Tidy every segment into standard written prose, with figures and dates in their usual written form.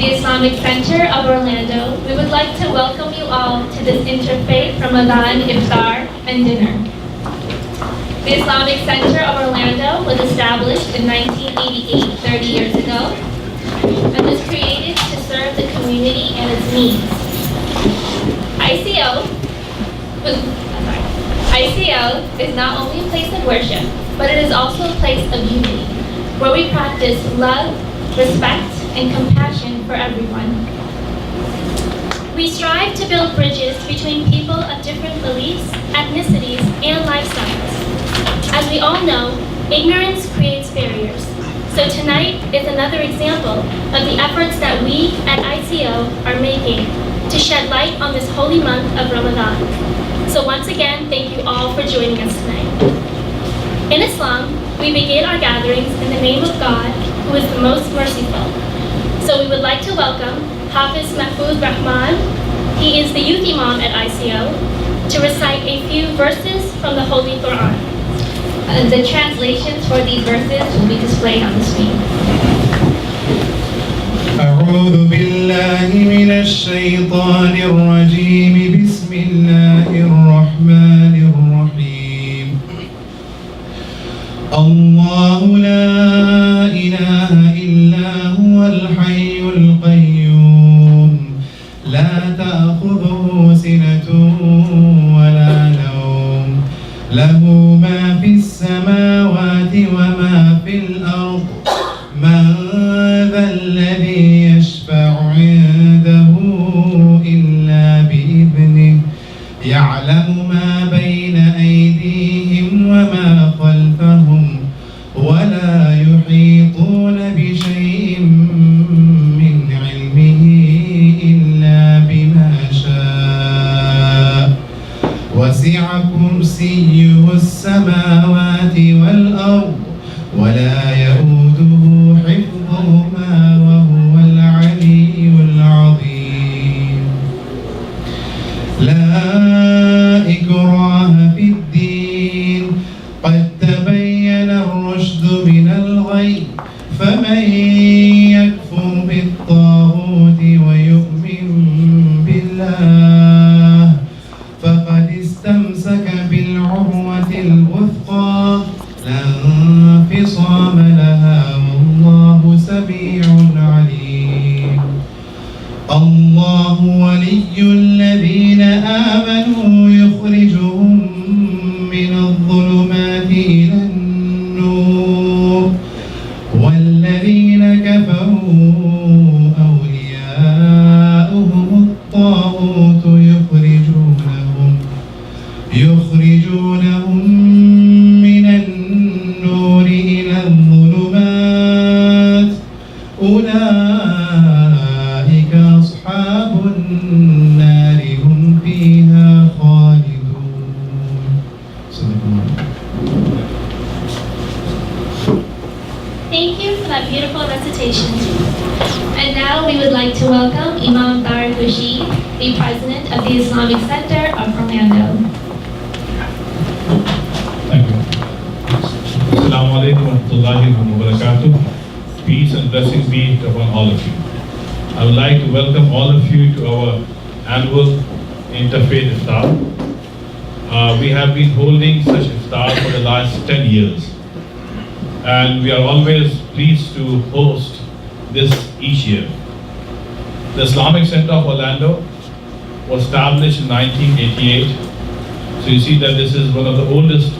the Islamic Center of Orlando, we would like to welcome you all to this Interfaith Ramadan Iftar and dinner. The Islamic Center of Orlando was established in 1988, 30 years ago, and was created to serve the community and its needs. ICO is not only a place of worship, but it is also a place of unity, where we practice love, respect, and compassion for everyone. We strive to build bridges between people of different beliefs, ethnicities, and lifestyles. As we all know, ignorance creates barriers. So tonight is another example of the efforts that we at ICO are making to shed light on this holy month of Ramadan. So once again, thank you all for joining us tonight. In Islam, we begin our gatherings in the name of God, who is the most merciful. So we would like to welcome Hafiz Mahfouz Rahman. He is the youth imam at ICO, to recite a few verses from the Holy Quran. The translations for these verses will be displayed on the screen. أعوذ بالله من الشيطان الرجيم بسم الله الرحمن الرحيم الله لا إله إلا هو الحي القيوم لا تأخذه سنة ولا نوم له ما في السماوات وما في الأرض من ذا الذي يشفع عنده إلا بإذنه يعلم ما بين أيديهم وما خلفهم ولا يحيطون بشيء من علمه إلا بما شاء وسع كرسيه السماوات والأرض ولا يؤوده حفظهما وهو العلي العظيم لا إكراه في الدين قد تبين الرشد من الغي فمن يكفر بالطاغوت ويؤمن بالله فقد استمسك بالعروة الوثقى لا انفصام لها والله سميع عليم الله ولي الذين آمنوا يخرجهم من الظلمات إلى النور والذين كفروا أولياؤهم الطاغوت يخرجونهم من النور إلى الظلمات أولئك أصحاب النار هم فيها خالدون. Thank you for that beautiful recitation. And now we would like to welcome Imam Tariq Rashid, the President of the Islamic Center of Orlando. Thank you. Assalamu alaikum wa rahmatullahi wa barakatuh. Peace and blessings be upon all of you. I would like to welcome all of you to our annual Interfaith Iftar. We have been holding such iftar for the last 10 years. And we are always pleased to host this each year. The Islamic Center of Orlando was established in 1988. So you see that this is one of the oldest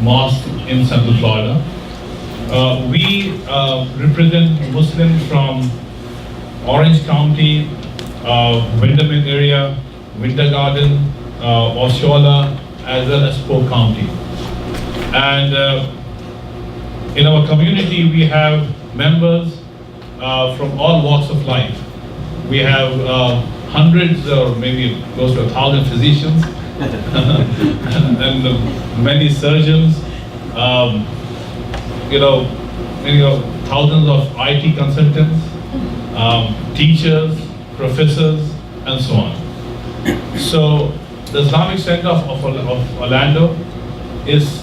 mosques in Central Florida. We represent Muslims from Orange County, Windermere area, Winter Garden, Osceola, as well as Polk County. And in our community, we have members from all walks of life. We have hundreds or maybe close to 1,000 physicians and many surgeons, thousands of IT consultants, teachers, professors, and so on. So the Islamic Center of Orlando is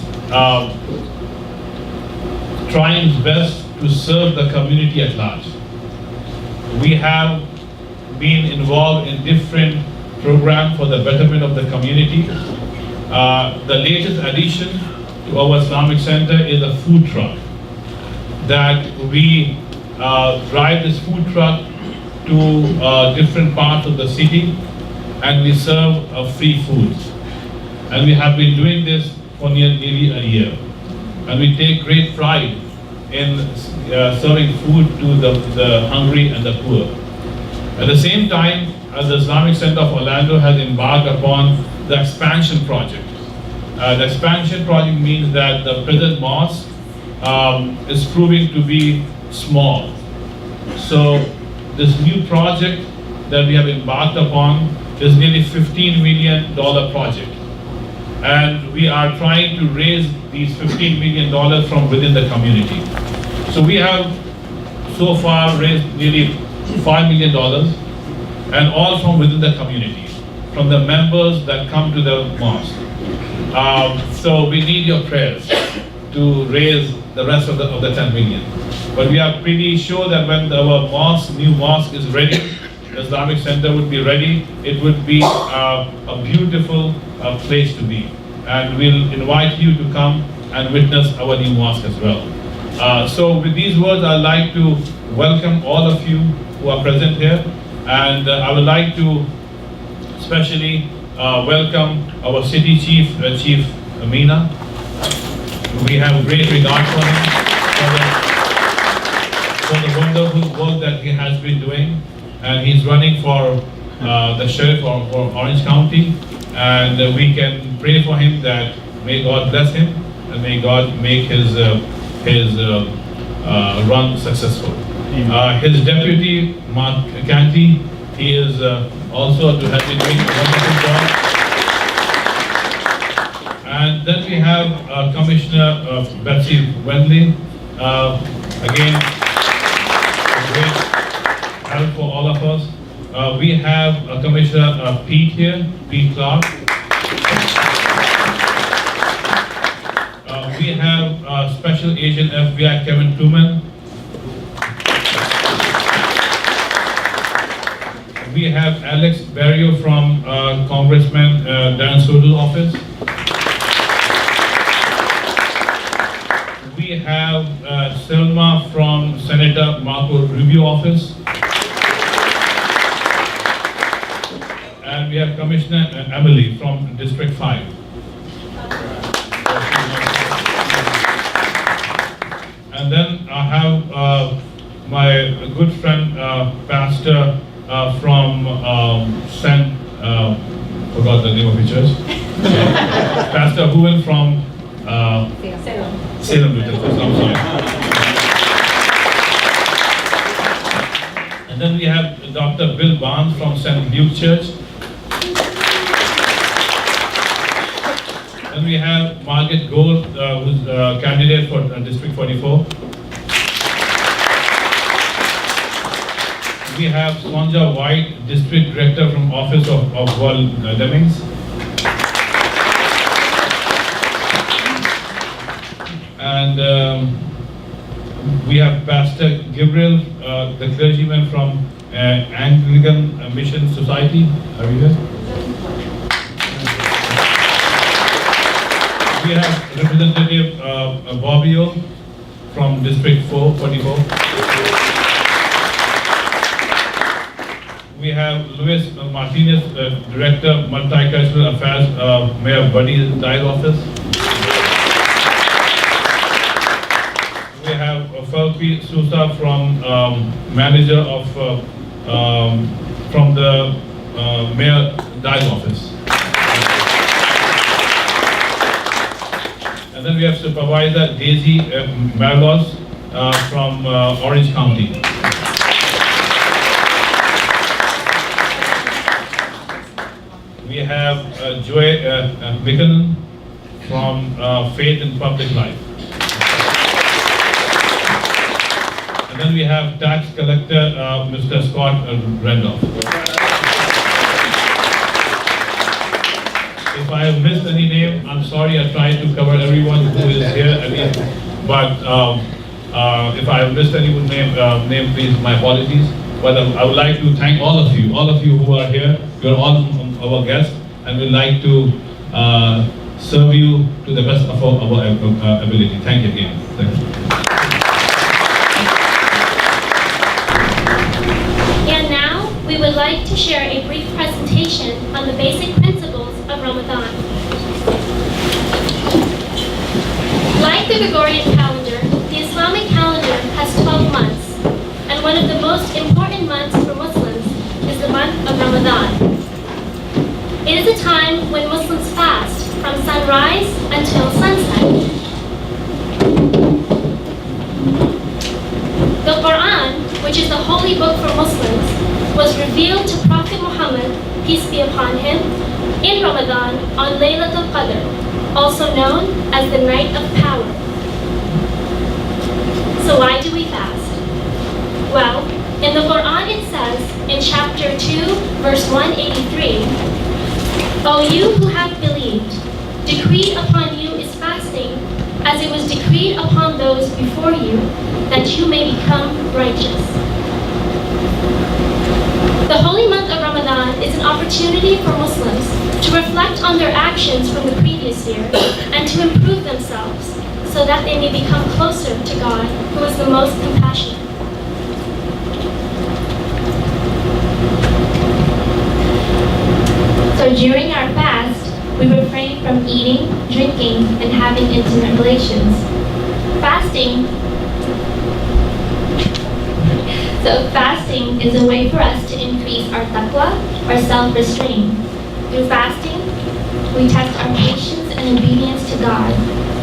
trying its best to serve the community at large. We have been involved in different programs for the betterment of the community. The latest addition to our Islamic Center is a food truck that we drive this food truck to different parts of the city, and we serve free food. And we have been doing this for nearly a year. And we take great pride in serving food to the hungry and the poor. At the same time, as the Islamic Center of Orlando has embarked upon the expansion project. The expansion project means that the present mosque is proving to be small. So this new project that we have embarked upon is nearly $15 million project. And we are trying to raise these $15 million from within the community. So we have so far raised nearly $5 million, and all from within the community, from the members that come to the mosque. So we need your prayers to raise the rest of the 10 million. But we are pretty sure that when our new mosque is ready, the Islamic Center would be ready. It would be a beautiful place to be. And we'll invite you to come and witness our new mosque as well. So with these words, I'd like to welcome all of you who are present here. And I would like to especially welcome our city chief, Chief Amina. We have great regard for him, for the wonderful work that he has been doing. And he's running for the sheriff for Orange County. And we can pray for him that may God bless him and may God make his run successful. His deputy, Mark Canty, he is also to have been doing a wonderful job. And then we have Commissioner Betsy Wendley. Again, a great help for all of us. We have Commissioner Pete here, Pete Clark. We have Special Agent FBI Kevin Truman. We have Alex Barrio from Congressman Dan Soto's office. We have Selma from Senator Marco Rubio office. And we have Commissioner Emily from District 5. And then I have my good friend, Pastor from forgot the name of the church. Pastor Huel from Salem, I'm sorry. And then we have Dr. Bill Barnes from St. Luke Church. Then we have Margaret Gold, who's a candidate for District 44. We have Sonja White, District Director from Office of World Demings. And we have Pastor Gabriel, the clergyman from Anglican Mission Society. Are you here? We have Representative Bobbio from District 44. We have Luis Martinez, Director, Multicultural Affairs, Mayor Buddy's Dial Office. We have Felpi Sousa from Manager of from the Mayor Dial Office. And then we have Supervisor Daisy Marlos from Orange County. We have Joy Buchanan from Faith in Public Life. And then we have Tax Collector Mr. Scott Randolph. If I have missed any name, I'm sorry. I tried to cover everyone who is here. But if I have missed anyone's name, please, my apologies. But I would like to thank all of you who are here. You're all our guests, and we'd like to serve you to the best of our ability. Thank you again. Thank you. And now, we would like to share a brief presentation on the basic principles of Ramadan. Like the Gregorian calendar, the Islamic calendar has 12 months, and one of the most important months for Muslims is the month of Ramadan. It is a time when Muslims fast from sunrise until sunset. The Quran, which is the holy book for Muslims, was revealed to Prophet Muhammad, peace be upon him, in Ramadan on Laylatul Qadr, also known as the night of power. So why do we fast? Well, in the Quran it says, in chapter 2, verse 183, "O you who have believed, decreed upon you is fasting, as it was decreed upon those before you, that you may become righteous." The holy month of Ramadan is an opportunity for Muslims to reflect on their actions from the previous year and to improve themselves so that they may become closer to God, who is the most compassionate. So during our fast, we refrain from eating, drinking, and having intimate relations. Fasting is a way for us to increase our taqwa, or self-restraint. Through fasting, we test our patience and obedience to God,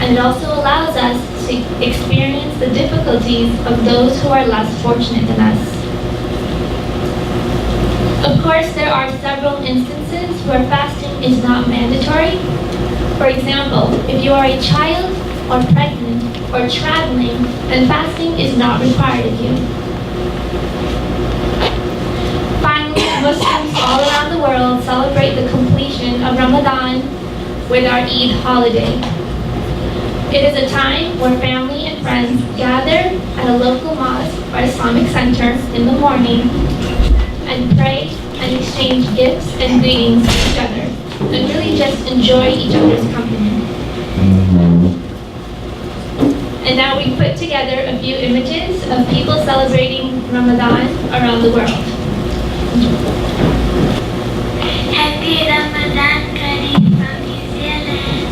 and it also allows us to experience the difficulties of those who are less fortunate than us. Of course, there are several instances where fasting is not mandatory. For example, if you are a child or pregnant or traveling, then fasting is not required of you. Finally, Muslims all around the world celebrate the completion of Ramadan with our Eid holiday. It is a time where family and friends gather at a local mosque or Islamic Center in the morning and pray and exchange gifts and greetings to each other, and really just enjoy each other's company. And now we put together a few images of people celebrating Ramadan around the world. Happy Ramadan Kareem from New Zealand.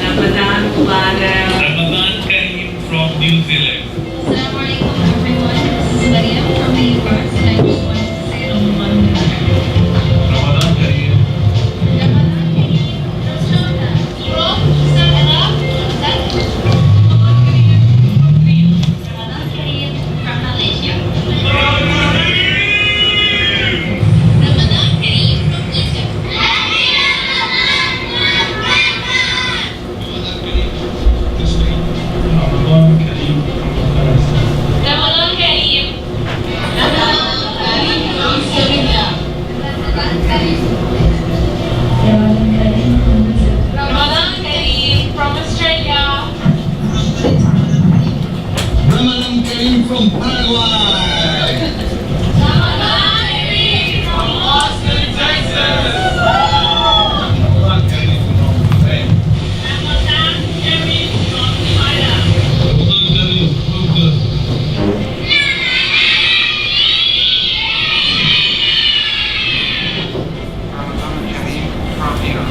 Ramadan Mubarak. Ramadan Kareem from New Zealand. Assalamu alaikum everyone. This is Maria from the US, and I just wanted to say Ramadan Mubarak. Ramadan Kareem. Ramadan Kareem from Sri Lanka. From Ramadan Kareem from Malaysia. Ramadan Kareem from Egypt. Ramadan Kareem from Afghanistan. Ramadan Kareem. Ramadan Kareem from Syria. Ramadan Kareem. Ramadan Kareem from Australia. Ramadan Kareem from Paraguay. Ramadan Kareem from Austin, Texas. Ramadan Kareem from Spain. Ramadan Kareem from China. Ramadan Kareem from Turkey. Ramadan Kareem from Iran.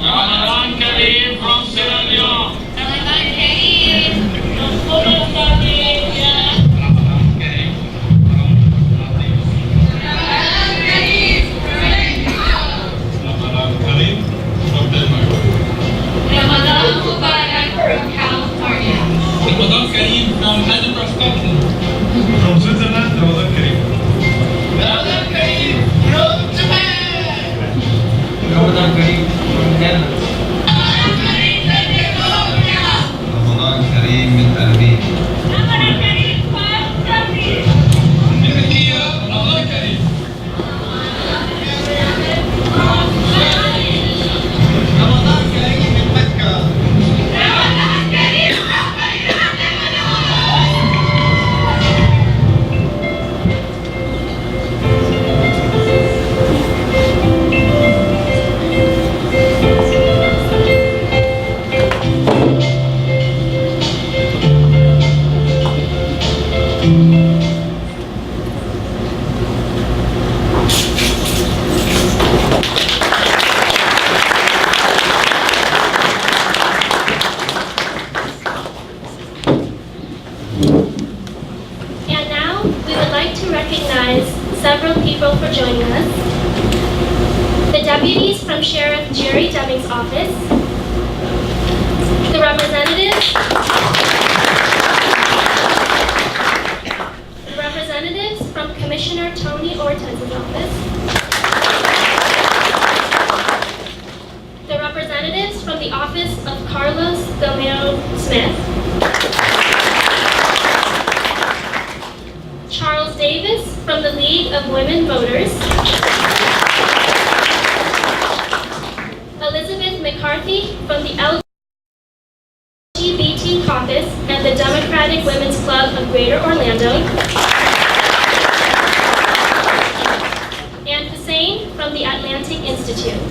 Ramadan Kareem from Sierra Leone. Ramadan Kareem from Ramadan Kareem from Ramadan Kareem Ramadan Kareem from Denmark. Ramadan Mubarak from California. Ramadan Kareem from Edinburgh, Scotland. From Switzerland, Ramadan Kareem. Ramadan Kareem from Japan. Ramadan Kareem from Netherlands. Ramadan Kareem من أربيل. Ramadan Kareem from Turkey. من تركيا رمضان كريم. رمضان كريم من مكة. Ramadan for joining us. The deputies from Sheriff Jerry Deming's office. The representatives from Commissioner Tony Ortiz's office. The representatives from the office of Carlos Gomero Smith. Charles Davis from the League of Women Voters. Elizabeth McCarthy from the LGBT Caucus and the Democratic Women's Club of Greater Orlando. And Hussein from the Atlantic Institute.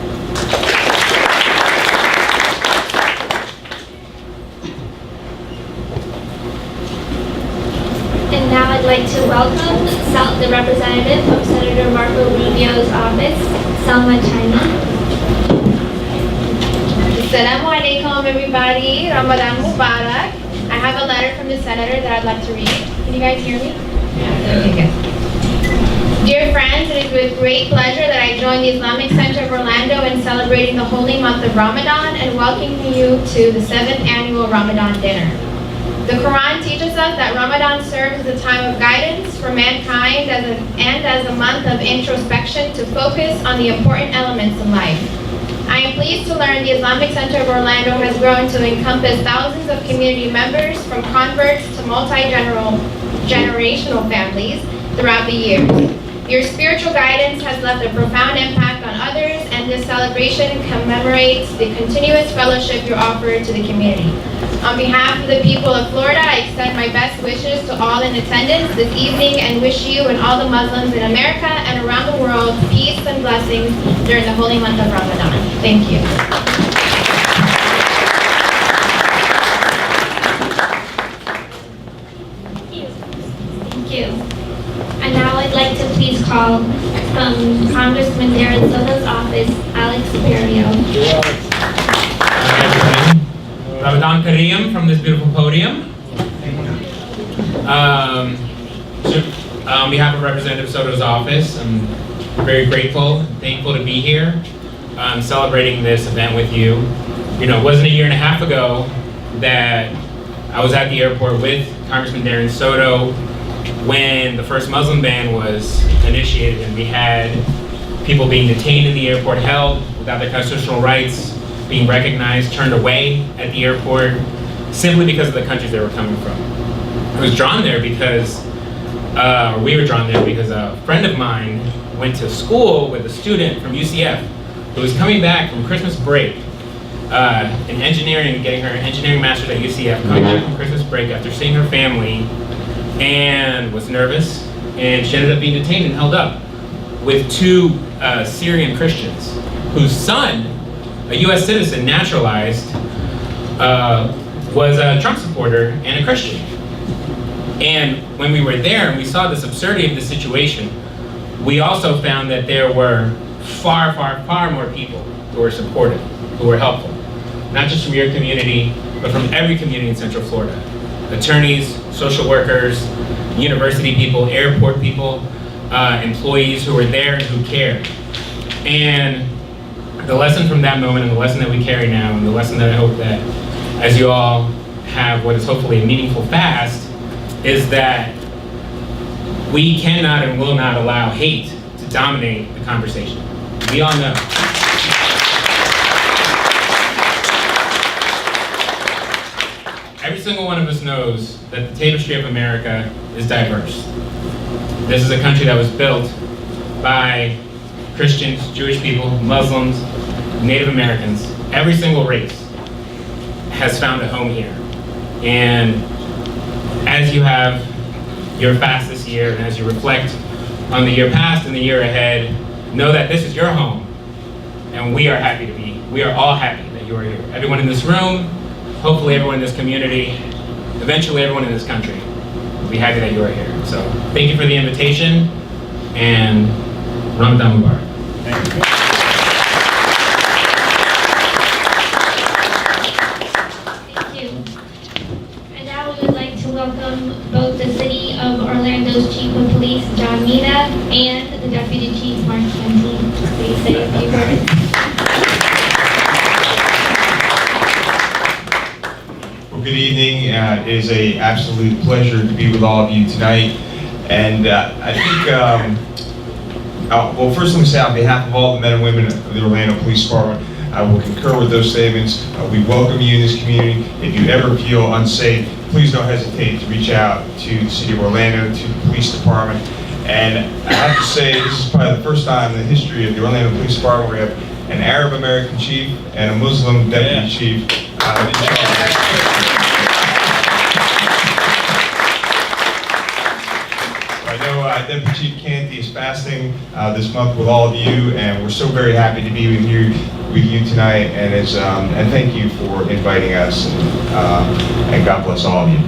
And now I'd like to welcome the representative of Senator Marco Rubio's office, Salma China. Assalamu alaikum, everybody. Ramadan Mubarak. I have a letter from the senator that I'd like to read. Can you guys hear me? Okay, good. Dear friends, it is with great pleasure that I join the Islamic Center of Orlando in celebrating the holy month of Ramadan and welcoming you to the 7th annual Ramadan dinner. The Quran teaches us that Ramadan serves as a time of guidance for mankind and as a month of introspection to focus on the important elements in life. I am pleased to learn the Islamic Center of Orlando has grown to encompass thousands of community members from converts to multi-generational families throughout the years. Your spiritual guidance has left a profound impact on others, and this celebration commemorates the continuous fellowship you offer to the community. On behalf of the people of Florida, I extend my best wishes to all in attendance this evening and wish you and all the Muslims in America and around the world peace and blessings during the holy month of Ramadan. Thank you. Thank you. And now I'd like to please call from Congressman Darren Soto's office, Alex Perio. Ramadan Kareem from this beautiful podium. On behalf of Representative Soto's office, I'm very grateful and thankful to be here celebrating this event with you. You know, it wasn't a year and a half ago that I was at the airport with Congressman Darren Soto when the first Muslim ban was initiated, and we had people being detained in the airport, held without their constitutional rights, being recognized, turned away at the airport, simply because of the countries they were coming from. I was drawn there because, we were drawn there because a friend of mine went to school with a student from UCF who was coming back from Christmas break in engineering, getting her engineering master's at UCF, coming back from Christmas break after seeing her family, and was nervous, and she ended up being detained and held up with two Syrian Christians whose son, a U.S. citizen, naturalized, was a Trump supporter and a Christian. And when we were there and we saw this absurdity of the situation, we also found that there were far, far, far more people who were supportive, who were helpful. Not just from your community, but from every community in Central Florida. Attorneys, social workers, university people, airport people, employees who were there and who cared. And the lesson from that moment, and the lesson that we carry now, and the lesson that I hope that as you all have what is hopefully a meaningful fast, is that we cannot and will not allow hate to dominate the conversation. We all know. Every single one of us knows that the tapestry of America is diverse. This is a country that was built by Christians, Jewish people, Muslims, Native Americans. Every single race has found a home here. And as you have your fast this year, and as you reflect on the year past and the year ahead, know that this is your home. And we are all happy that you are here. Everyone in this room, hopefully everyone in this community, eventually everyone in this country will be happy that you are here. So thank you for the invitation, and Ramadan Mubarak. Thank you. Thank you. And now we would like to welcome both the City of Orlando Orlando's Chief of Police, John Mina, and the Deputy Chief, Mark Kenty. Please say a few words. Well, good evening. It is an absolute pleasure to be with all of you tonight. And I think, well, first let me say on behalf of all the men and women of the Orlando Police Department, I will concur with those statements. We welcome you in this community. If you ever feel unsafe, please don't hesitate to reach out to the City of Orlando, to the Police Department. And I have to say, this is probably the first time in the history of the Orlando Police Department where we have an Arab American chief and a Muslim deputy chief in charge. I know Deputy Chief Canty is fasting this month with all of you, and we're so very happy to be with you tonight. And and thank you for inviting us, and God bless all of you.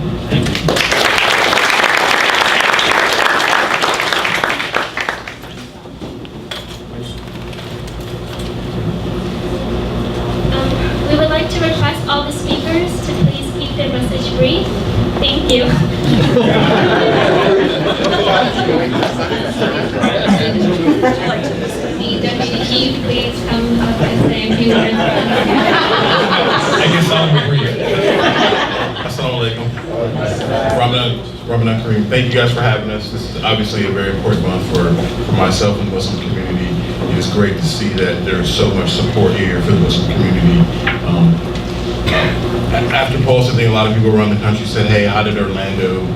We would like to request all the speakers to please keep their message brief. Thank you. The Deputy Chief, please come up and say a few words. I guess I'll agree. Assalamu alaikum. Ramadan Kareem. Thank you guys for having us. This is obviously a very important month for myself and the Muslim community. It is great to see that there's so much support here for the Muslim community. After Pulse, I think a lot of people around the country said, hey, how did Orlando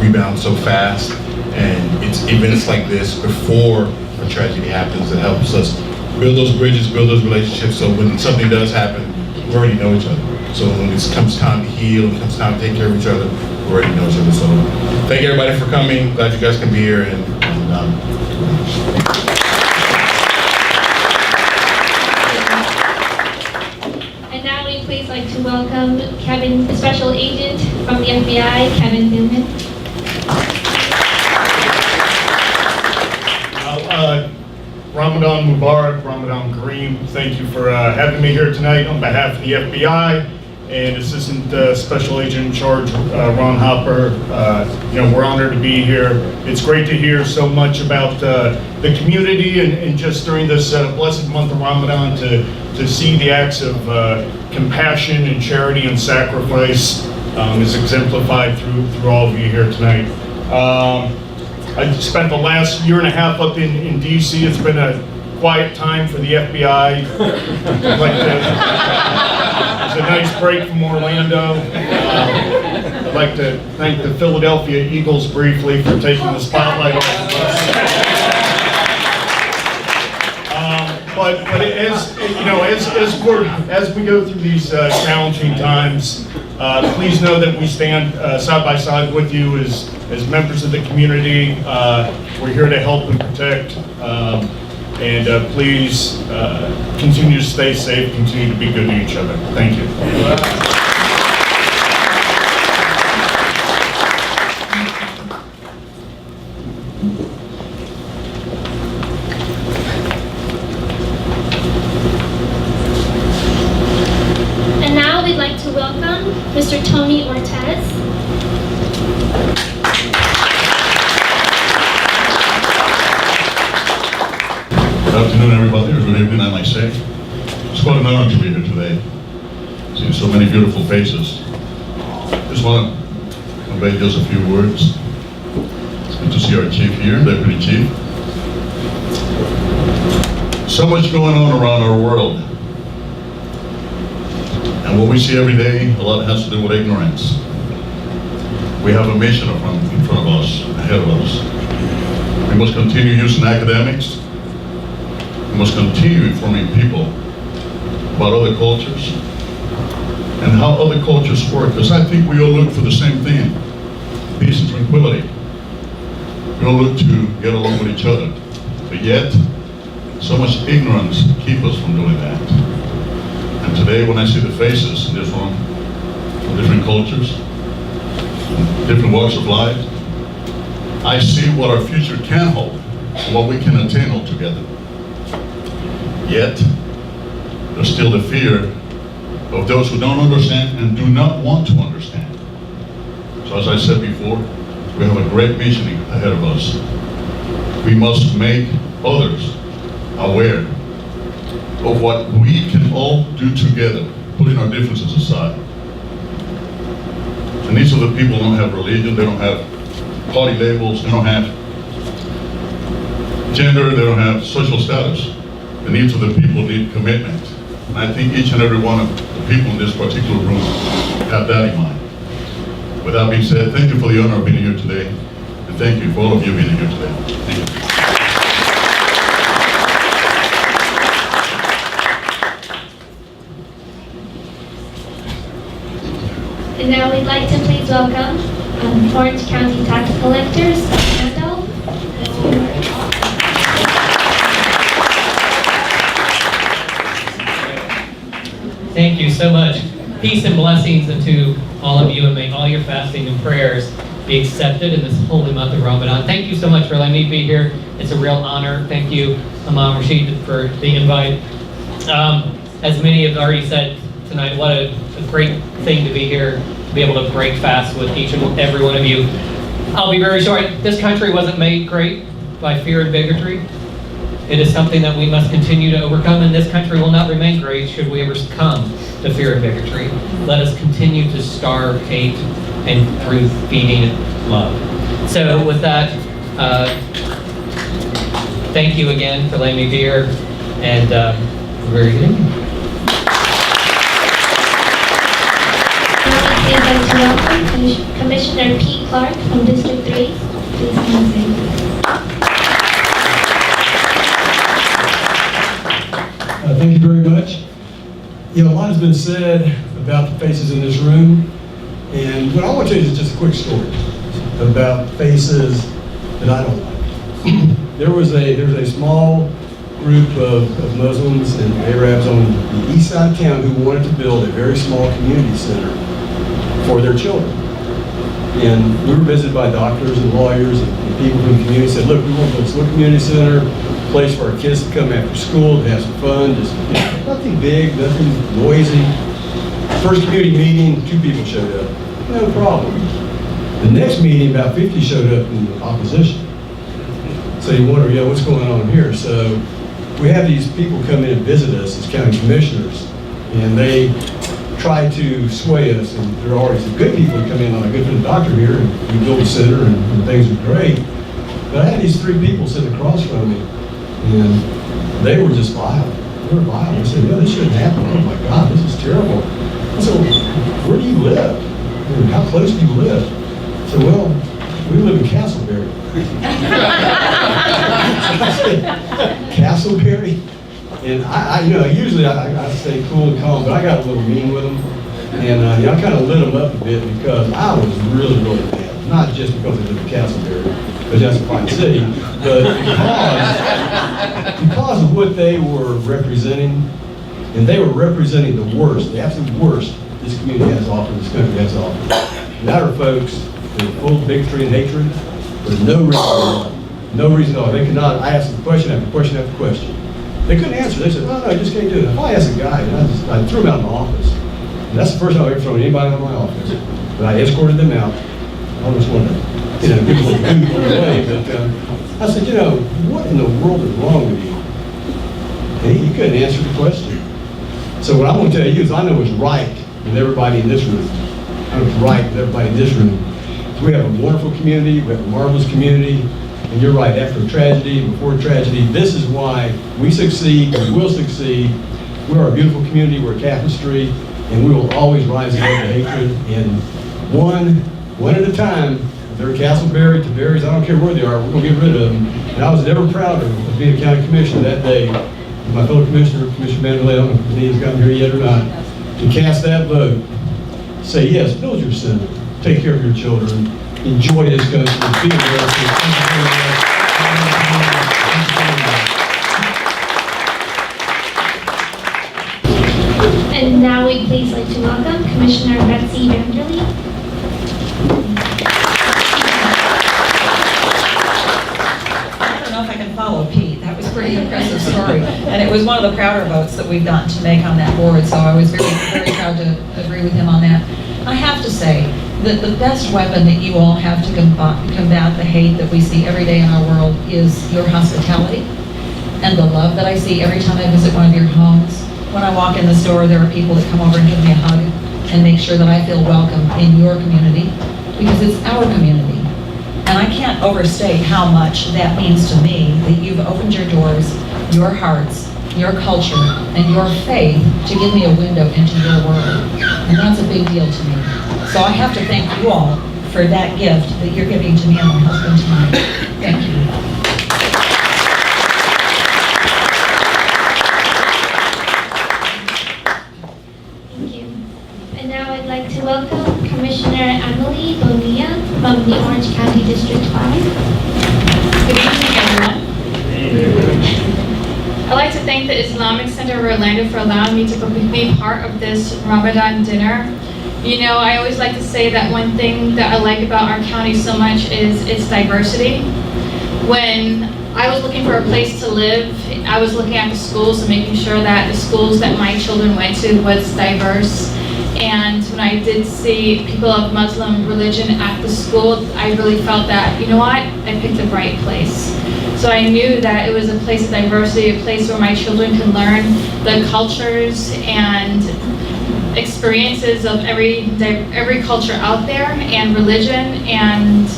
rebound so fast? And it's events like this before a tragedy happens that helps us build those bridges, build those relationships, so when something does happen, we already know each other. So when it comes time to heal, when it comes time to take care of each other, we already know each other. So thank everybody for coming. Glad you guys can be here. And now we'd please like to welcome Kevin, the Special Agent from the FBI, Kevin Newman. Ramadan Mubarak, Ramadan Kareem. Thank you for having me here tonight on behalf of the FBI and Assistant Special Agent in Charge, Ron Hopper. We're honored to be here. It's great to hear so much about the community and just during this blessed month of Ramadan to see the acts of compassion and charity and sacrifice is exemplified through all of you here tonight. I spent the last year and a half up in DC. It's been a quiet time for the FBI. It's a nice break from Orlando. I'd like to thank the Philadelphia Eagles briefly for taking the spotlight off of us. But as we go through these challenging times, please know that we stand side by side with you as members of the community. We're here to help and protect. And please continue to stay safe, continue to be good to each other. Thank you. And now we'd like to welcome Mr. Tony Ortez. Good afternoon, everybody, or good evening, I might say. It's quite an honor to be here today. Seeing so many beautiful faces. Just want to convey just a few words. It's good to see our chief here, Deputy Chief. So much going on around our world. And what we see every day, a lot has to do with ignorance. We have a mission in front of us, ahead of us. We must continue using academics. We must continue informing people about other cultures and how other cultures work, because I think we all look for the same thing, peace and tranquility. We all look to get along with each other, but yet so much ignorance keeps us from doing that. And today when I see the faces in this room from different cultures, different walks of life, I see what our future can hold and what we can attain all together. Yet, there's still the fear of those who don't understand and do not want to understand. So as I said before, We have a great mission ahead of us. We must make others aware of what we can all do together, putting our differences aside. And these are the people who don't have religion, they don't have party labels, they don't have gender, they don't have social status. The needs of the people need commitment. And I think each and every one of the people in this particular room have that in mind. With that being said, thank you for the honor of being here today. And thank you for all of you being here today. Thank you. And now we'd like to please welcome Orange County Tax Collectors, Randall. Thank you so much. Peace and blessings unto all of you, and may all your fasting and prayers be accepted in this holy month of Ramadan. Thank you so much for letting me be here. It's a real honor. Thank you, Imam Rashid, for the invite. As many have already said tonight, what a great thing to be here, to be able to break fast with each and every one of you. I'll be very short. This country wasn't made great by fear and bigotry. It is something that we must continue to overcome, and this country will not remain great should we ever succumb to fear and bigotry. Let us continue to starve hate and through feeding love. So with that, thank you again for letting me be here, and very good evening. I'd like to welcome Commissioner Pete Clark from District 3. Please come and say. Thank you very much. You know, a lot has been said about the faces in this room, and what I want to tell you is just a quick story about faces that I don't like. There's a small group of Muslims and Arabs on the east side of town who wanted to build a very small community center for their children. And we were visited by doctors and lawyers and people from the community said, look, we want to build this little community center, place for our kids to come after school, to have some fun, just nothing big, nothing noisy. First community meeting, 2 people showed up, no problem. The next meeting, about 50 showed up in opposition. So you wonder, what's going on here? So we have these people come in and visit us as county commissioners, and they try to sway us, and there are always some good people who come in, like a good friend doctor here, and we build a center, and things are great. But I had these 3 people sitting across from me, and they were just violent. They were violent. I said, this shouldn't happen. Oh my God, this is terrible. I said, where do you live? How close do you live? I said, well, we live in Castleberry. Castleberry? And usually I stay cool and calm, but I got a little mean with them. And I kind of lit them up a bit because I was really, really mad. Not just because I live in Castleberry, because that's a fine city, but because of what they were representing, and they were representing the worst, the absolute worst this community has offered, this country has offered. And that are folks that are full of bigotry and hatred for no reason at all. No reason at all. They could not, I asked them question after question after question. They couldn't answer. They said, no, I just can't do it. If I asked a guy, and I threw him out of my office. And that's the first time I've ever thrown anybody out of my office. But I escorted them out. I almost wanted to, give them a little boot on the way. But I said, what in the world is wrong with you? And he couldn't answer the question. So what I'm going to tell you is I know what's right with everybody in this room. I know what's right with everybody in this room. So we have a wonderful community. We have a marvelous community. And you're right, after a tragedy, before a tragedy, this is why we succeed, we will succeed. We're a beautiful community, we're a tapestry, and we will always rise above the hatred. And one at a time, if they're Castleberry to Berries, I don't care where they are, we're going to get rid of them. And I was never prouder of being a county commissioner that day. My fellow commissioner, Commissioner Mandalay, I don't know if he has gotten here yet or not, to cast that vote. Say, yes, build your center, take care of your children, enjoy this country, be American. And now we'd please like to welcome Commissioner Betsy Vanderlee. I don't know if I can follow Pete. That was a pretty impressive story. And it was one of the prouder votes that we've done to make on that board. So I was very, very proud to agree with him on that. I have to say, that the best weapon that you all have to combat the hate that we see every day in our world is your hospitality and the love that I see every time I visit one of your homes. When I walk in the store, there are people that come over and give me a hug and make sure that I feel welcome in your community, because it's our community. And I can't overstate how much that means to me that you've opened your doors, your hearts, your culture, and your faith to give me a window into your world. And that's a big deal to me. So I have to thank you all for that gift that you're giving to me and my husband tonight. Thank you. Thank you. And now I'd like to welcome Commissioner Emily Bonilla from the Orange County District 5. Good evening, everyone. I'd like to thank the Islamic Center of Orlando for allowing me to be part of this Ramadan dinner. You know, I always like to say that one thing that I like about our county so much is its diversity. When I was looking for a place to live, I was looking at the schools and making sure that the schools that my children went to was diverse. And when I did see people of Muslim religion at the school, I really felt that, you know what, I picked the right place. So I knew that it was a place of diversity, a place where my children can learn the cultures and experiences of every culture out there and religion. And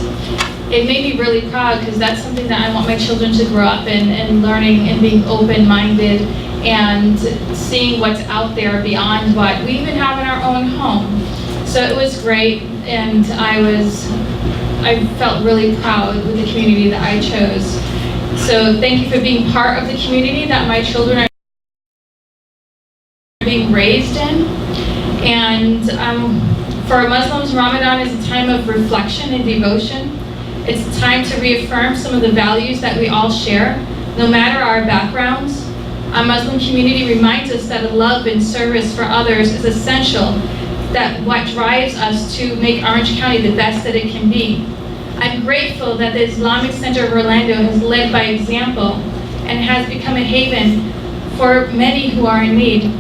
it made me really proud, because that's something that I want my children to grow up in, and learning and being open-minded and seeing what's out there beyond what we even have in our own home. So it was great, and I felt really proud with the community that I chose. So thank you for being part of the community that my children are being raised in. And for Muslims, Ramadan is a time of reflection and devotion. It's a time to reaffirm some of the values that we all share, no matter our backgrounds. Our Muslim community reminds us that a love and service for others is essential, that what drives us to make Orange County the best that it can be. I'm grateful that the Islamic Center of Orlando has led by example and has become a haven for many who are in need.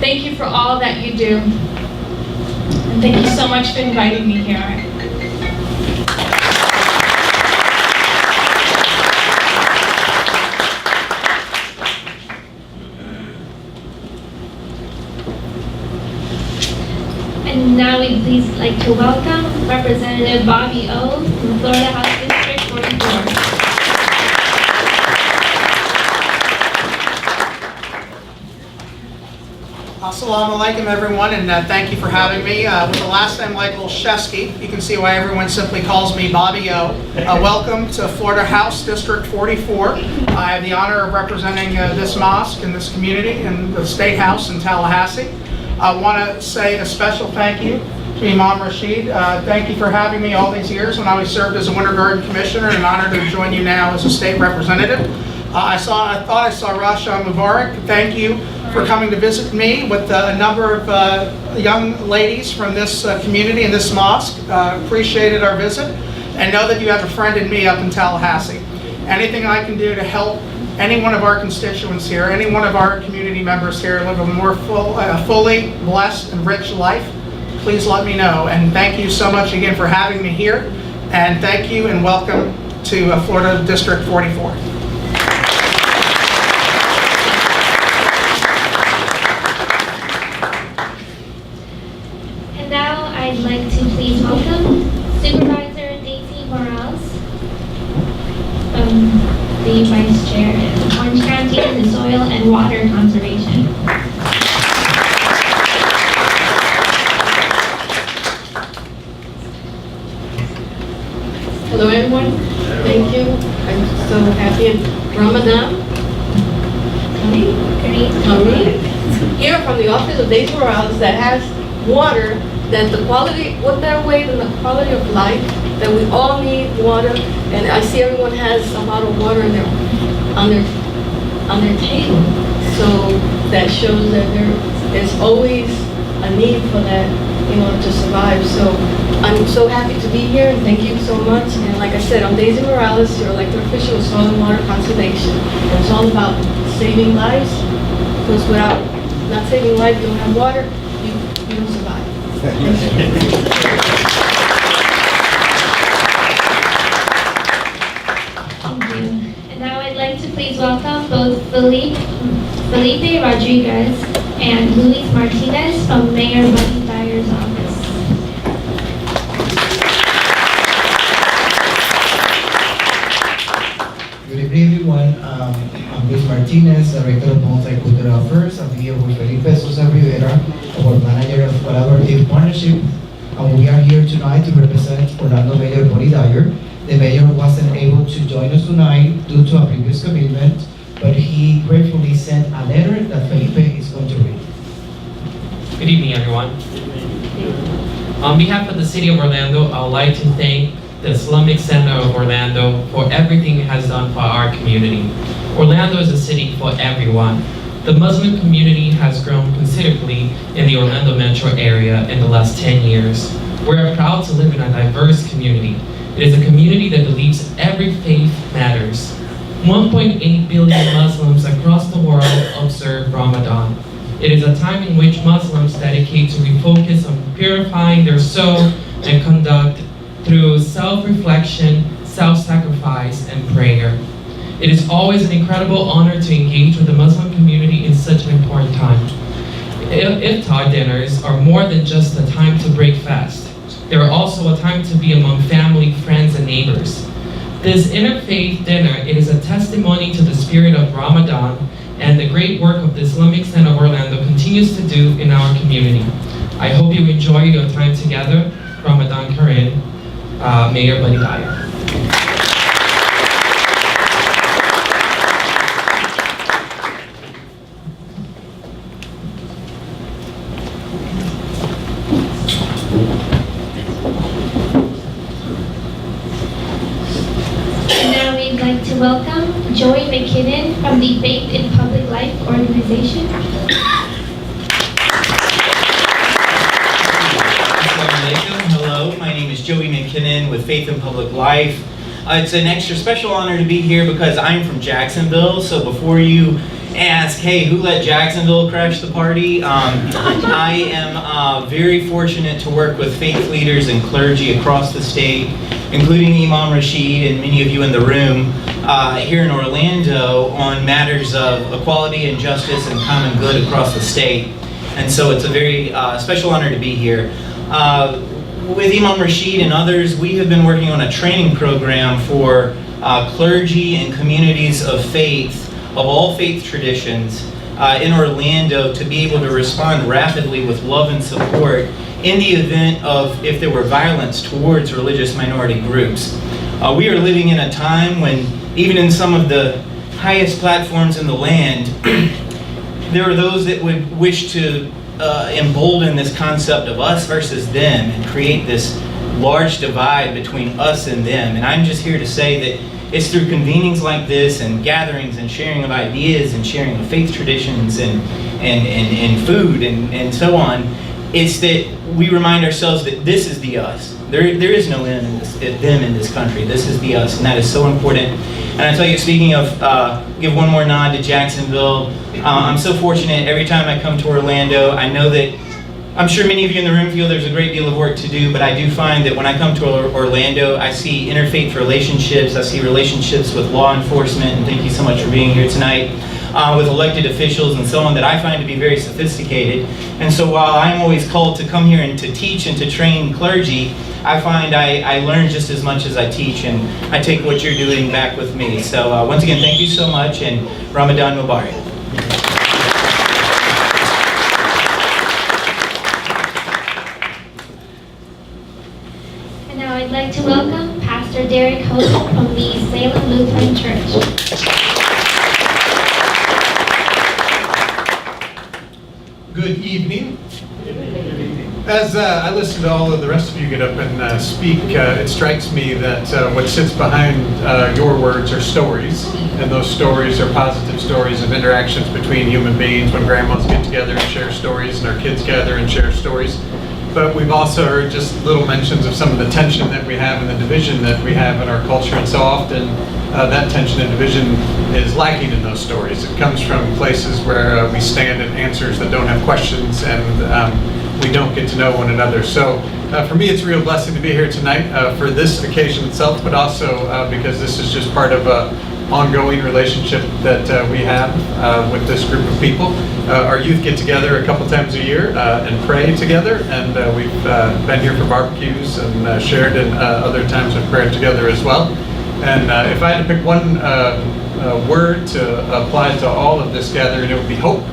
Thank you for all that you do. And thank you so much for inviting me here. And now we'd please like to welcome Representative Bobby O from Florida House District 44. Assalamu alaikum, everyone, and thank you for having me. With the last name like Olszewski, you can see why everyone simply calls me Bobby O. Welcome to Florida House District 44. I have the honor of representing this mosque and this community in the State House in Tallahassee. I want to say a special thank you to Imam Rashid. Thank you for having me all these years when I served as a Winter Garden Commissioner, and an honor to join you now as a state representative. I thought I saw Rasha Mubarak. Thank you for coming to visit me with a number of young ladies from this community and this mosque. Appreciated our visit, and know that you have a friend in me up in Tallahassee. Anything I can do to help any one of our constituents here, any one of our community members here live a more fully blessed and rich life, please let me know. And thank you so much again for having me here. And thank you and welcome to Florida District 44. And now I'd like to please welcome Supervisor Daisy Morales from the Vice Chair of Orange County in the Soil and Water Conservation. Hello everyone, thank you. I'm so happy in Ramadan. Coming here from the office of Daisy Morales that has water, that the quality, what better way than the quality of life, that we all need water, and I see everyone has a bottle of water on their table. So that shows that there is always a need for that in order to survive. So I'm so happy to be here, and thank you so much. And like I said, I'm Daisy Morales, your elected official of Soil and Water Conservation. And it's all about saving lives, because without not saving life, you don't have water, you don't survive. And now I'd like to please welcome both Felipe Rodriguez and Luis Martinez from Mayor Buddy Dyer's office. Good evening, everyone. I'm Luis Martinez, Director of Multicultural Affairs. I'm here with Felipe Sosa Rivera, our Manager of Collaborative Partnership. And we are here tonight to represent Orlando Mayor Buddy Dyer. The mayor wasn't able to join us tonight due to a previous commitment, but he gratefully sent a letter that Felipe is going to read. Good evening, everyone. On behalf of the City of Orlando, I would like to thank the Islamic Center of Orlando for everything it has done for our community. Orlando is a city for everyone. The Muslim community has grown considerably in the Orlando metro area in the last 10 years. We're proud to live in a diverse community. It is a community that believes every faith matters. 1.8 billion Muslims across the world observe Ramadan. It is a time in which Muslims dedicate to refocus on purifying their soul and conduct through self-reflection, self-sacrifice, and prayer. It is always an incredible honor to engage with the Muslim community in such an important time. Iftar dinners are more than just a time to break fast. They are also a time to be among family, friends, and neighbors. This interfaith dinner, it is a testimony to the spirit of Ramadan and the great work of the Islamic Center of Orlando continues to do in our community. I hope you enjoy your time together. Ramadan Kareem, Mayor Buddy Dyer. To welcome Joey McKinnon from the Faith in Public Life organization. Hello, my name is Joey McKinnon with Faith in Public Life. It's an extra special honor to be here because I'm from Jacksonville, so before you ask, hey, who let Jacksonville crash the party? I am very fortunate to work with faith leaders and clergy across the state, including Imam Rashid and many of you in the room here in Orlando on matters of equality and justice and common good across the state. And so it's a very special honor to be here. With Imam Rashid and others, we have been working on a training program for clergy and communities of faith, of all faith traditions, in Orlando to be able to respond rapidly with love and support in the event of if there were violence towards religious minority groups. We are living in a time when even in some of the highest platforms in the land, there are those that would wish to embolden this concept of us versus them and create this large divide between us and them. And I'm just here to say that it's through convenings like this and gatherings and sharing of ideas and sharing of faith traditions and food and so on, it's that we remind ourselves that this is the us. There is no them in this country. This is the us, and that is so important. And I tell you, speaking of, give one more nod to Jacksonville. I'm so fortunate every time I come to Orlando. I know that, I'm sure many of you in the room feel there's a great deal of work to do, but I do find that when I come to Orlando, I see interfaith relationships, I see relationships with law enforcement, and thank you so much for being here tonight, with elected officials and so on, that I find to be very sophisticated. And so while I'm always called to come here and to teach and to train clergy, I find I learn just as much as I teach, and I take what you're doing back with me. So once again, thank you so much, and Ramadan Mubarak. And now I'd like to welcome Pastor Derek Hogan from the Salem Lutheran Church. Good evening. As I listen to all of the rest of you get up and speak, it strikes me that what sits behind your words are stories, and those stories are positive stories of interactions between human beings when grandmas get together and share stories and our kids gather and share stories. But we've also heard just little mentions of some of the tension that we have and the division that we have in our culture, and so often that tension and division is lacking in those stories. It comes from places where we stand in answers that don't have questions, and we don't get to know one another. So for me, it's a real blessing to be here tonight for this occasion itself, but also because this is just part of an ongoing relationship that we have with this group of people. Our youth get together a couple times a year and pray together, and we've been here for barbecues and shared in other times of prayer together as well. And if I had to pick one word to apply to all of this gathering, it would be hope,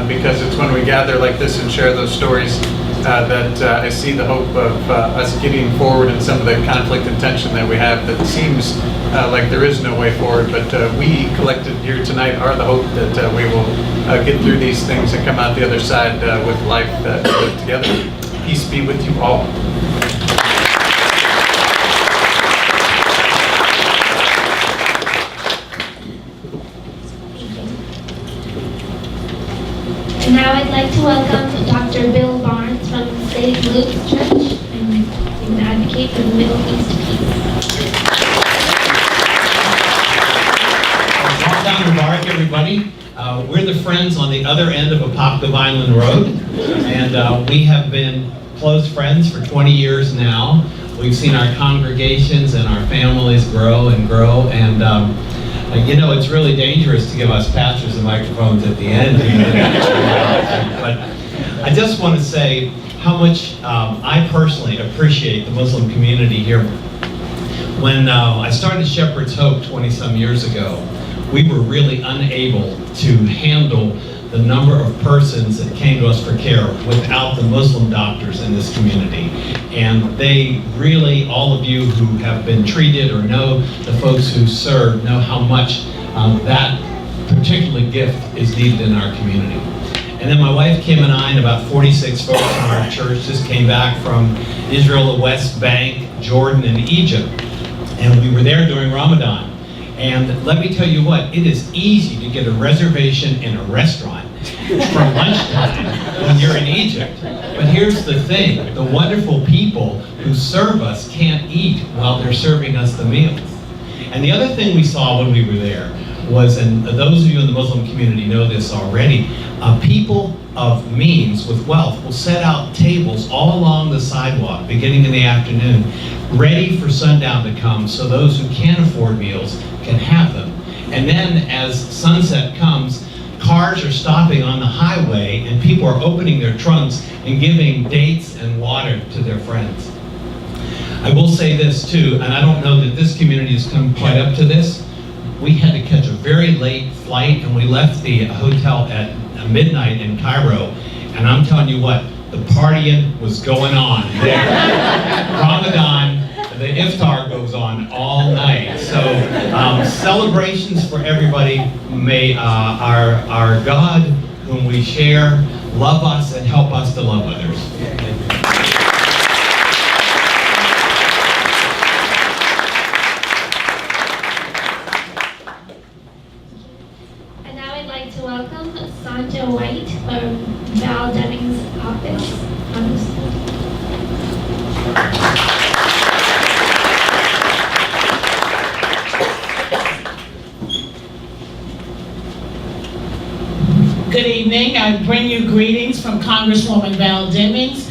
because it's when we gather like this and share those stories that I see the hope of us getting forward in some of the conflict and tension that we have that seems like there is no way forward. But we collected here tonight are the hope that we will get through these things and come out the other side with life that we live together. Peace be with you all. And now I'd like to welcome Dr. Bill Barnes from St. Luke's Church, and he's an advocate for the Middle East peace. Ramadan Mubarak, everybody. We're the friends on the other end of Apopka Vineland Road, and we have been close friends for 20 years now. We've seen our congregations and our families grow and grow, and you know, it's really dangerous to give us pastors the microphones at the end. But I just want to say how much I personally appreciate the Muslim community here. When I started Shepherd's Hope 20-some years ago, we were really unable to handle the number of persons that came to us for care without the Muslim doctors in this community. And they really, all of you who have been treated or know the folks who serve, know how much that particular gift is needed in our community. And then my wife Kim and I and about 46 folks in our church just came back from Israel, the West Bank, Jordan, and Egypt. And we were there during Ramadan. And let me tell you what, it is easy to get a reservation in a restaurant for lunchtime when you're in Egypt. But here's the thing, the wonderful people who serve us can't eat while they're serving us the meals. And the other thing we saw when we were there was, and those of you in the Muslim community know this already, people of means with wealth will set out tables all along the sidewalk beginning in the afternoon, ready for sundown to come so those who can't afford meals can have them. And then as sunset comes, cars are stopping on the highway and people are opening their trunks and giving dates and water to their friends. I will say this too, and I don't know that this community has come quite up to this. We had to catch a very late flight and we left the hotel at midnight in Cairo, and I'm telling you what, the partying was going on there. Ramadan, the iftar goes on all night. So celebrations for everybody. May our God, whom we share, love us and help us to love others. And now I'd like to welcome Sanja White from Val Deming's office on the school. Good evening. I bring you greetings from Congresswoman Val Demings.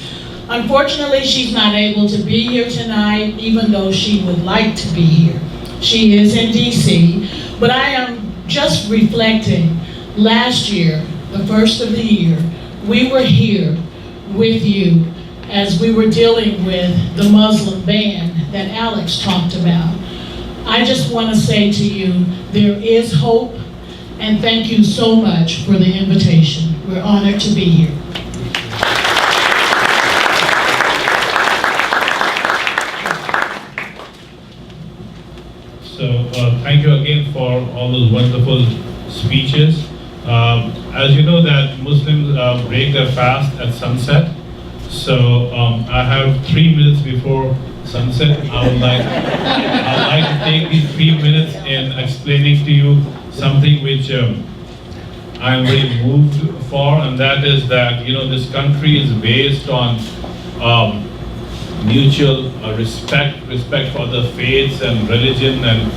Unfortunately, she's not able to be here tonight, even though she would like to be here. She is in DC, but I am just reflecting last year, the first of the year, we were here with you as we were dealing with the Muslim ban that Alex talked about. I just want to say to you, there is hope. And thank you so much for the invitation. We're honored to be here. So thank you again for all those wonderful speeches. As you know that Muslims break their fast at sunset. So I have 3 minutes before sunset. I would like to take these 3 minutes in explaining to you something which I am very moved for, and that is that, you know, this country is based on mutual respect for the faiths and religion and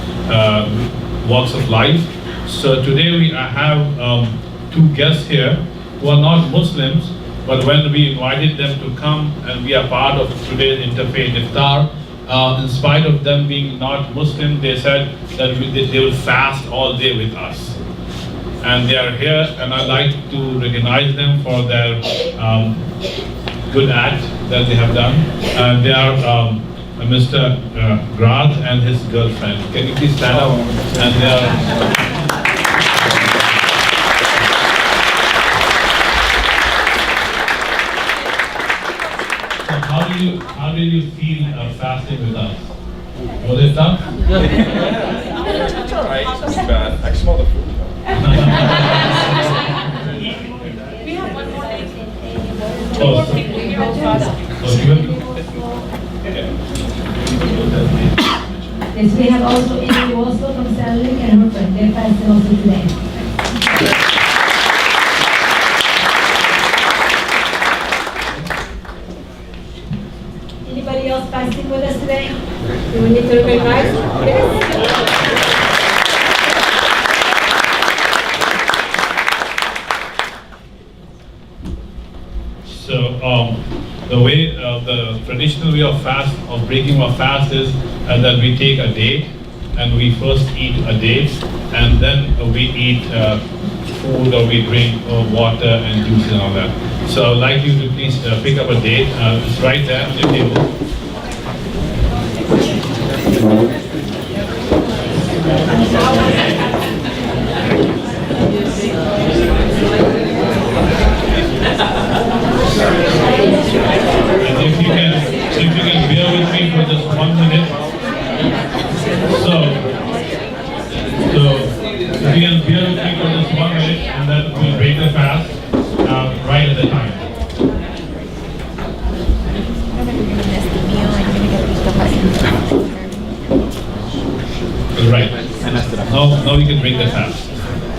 walks of life. So today I have two guests here who are not Muslims, But when we invited them to come and be a part of today's Interfaith Iftar, in spite of them being not Muslim, they said that they will fast all day with us. And they are here, and I'd like to recognize them for their good act that they have done. They are Mr. Grath and his girlfriend. Can you please stand up? And they are. So how do you feel fasting with us? Was it tough? It's all right. It's not bad. I smell the food. We have one more thing. Yes, we have also Amy Waslow from Stanley and her friend. They're fasting also today. Anybody else fasting with us today? Do we need to recognize? Yes. So the way, the traditional way of breaking our fast is that we take a date and we first eat a date, and then we eat food, or we drink water and juice and all that. So I'd like you to please pick up a date. It's right there on the table. And if you can bear with me for just 1 minute. So if you can bear with me for just 1 minute, and then we'll break the fast right at the time. Right. Now you can break the fast.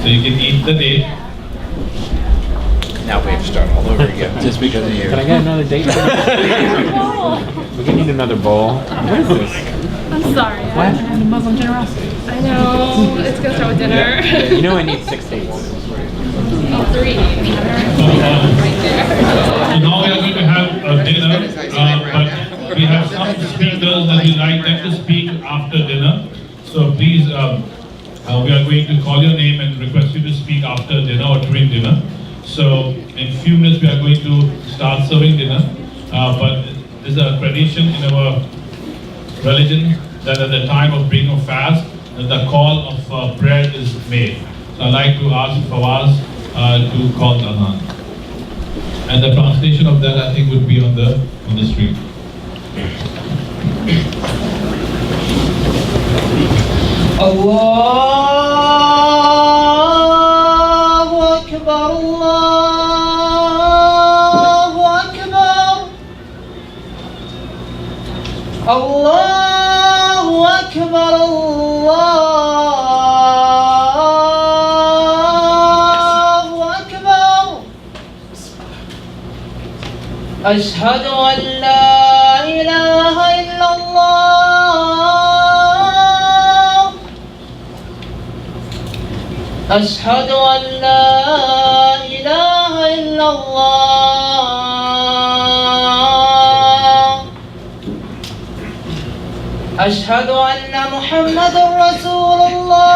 So you can eat the date. Now we have to start all over again, just because of you. Can I get another date? We can need another bowl. What is this? I'm sorry. What? I have Muslim generosity. I know. It's gonna start with dinner. You know I need 6 dates. Oh, 3. So now we are going to have a dinner, but we have some speakers that we like them to speak after dinner. So please, we are going to call your name and request you to speak after dinner or during dinner. So in a few minutes we are going to start serving dinner, but there's a tradition in our religion that at the time of breaking of fast, the call of prayer is made. So I'd like to ask Fawaz to call the adhan. And the translation of that, I think, would be on the screen. Allahu Akbar, Allahu Akbar, Allahu Akbar, Allahu Akbar. Ashhadu an la ilaha illallah. أشهد أن لا إله إلا الله أشهد أن محمد رسول الله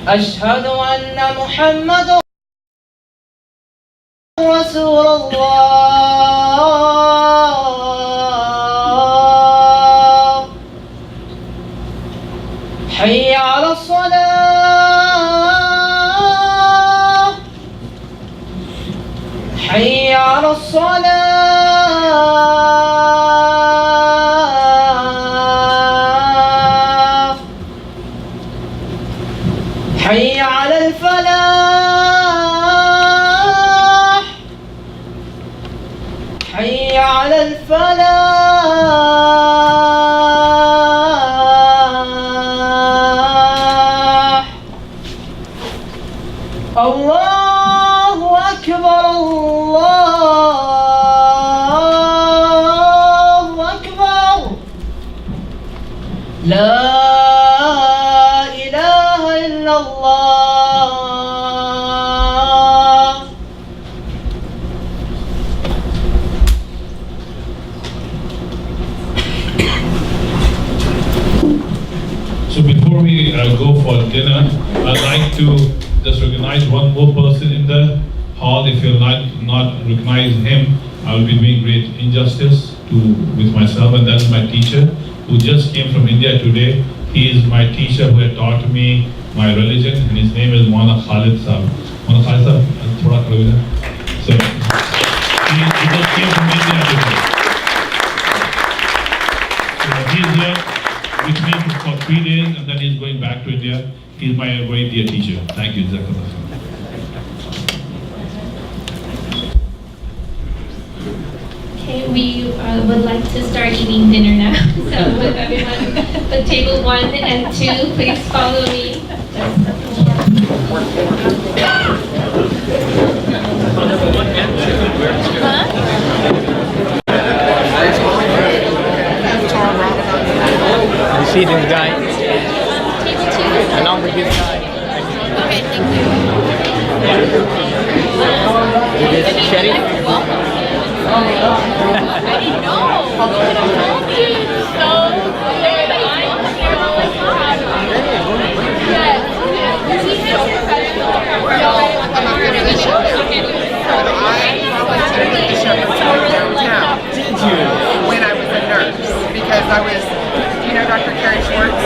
أشهد أن محمد رسول الله حي على الصلاة حي على الصلاة حي على الفلاح حي على الفلاح الله أكبر الله أكبر لا إله إلا الله for dinner. I'd like to just recognize one more person in the hall. If you'll not recognize him, I will be doing great injustice with myself, and that's my teacher who just came from India today. He is my teacher who had taught me my religion, and his name is Maulana Khalid Sahab. Maulana Khalid Sahab, thoda khade ho jaye. So he just came from India today. So he's here with me for 3 days, and then he's going back to India. He's my very dear teacher. Thank you, Jazakallah. Okay, we would like to start eating dinner now. So with everyone, the table 1 and 2, please follow me. You see this guy? I know the good guy. Okay, thank you. This is Sherry. I didn't know. So Did you? When I was a nurse, because I was, you know, Dr. Kerry Schwartz.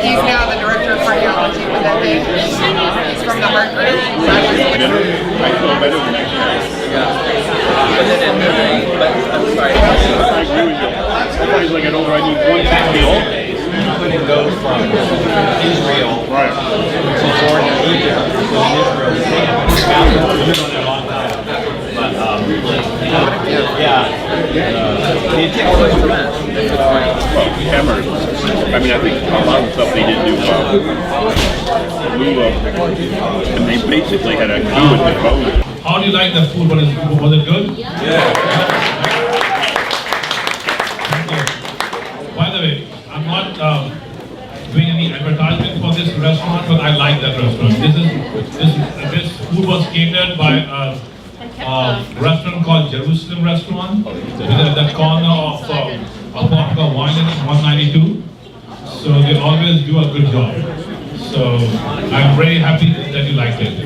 He's now the director of cardiology with that big. He's from the heart group. Everybody's like an older, I need one back in the old days. You couldn't go from Israel to Jordan or Egypt because Israel is Hammers. I mean, I think a lot of stuff they did do and they basically had a key with the bone. How do you like the food? Was it good? Yeah. Thank you. By the way, I'm not doing any advertisement for this restaurant, but I like that restaurant. This food was catered by a restaurant called Jerusalem Restaurant, at the corner of Apopka Wine at 192. So they always do a good job. So I'm very happy that you liked it.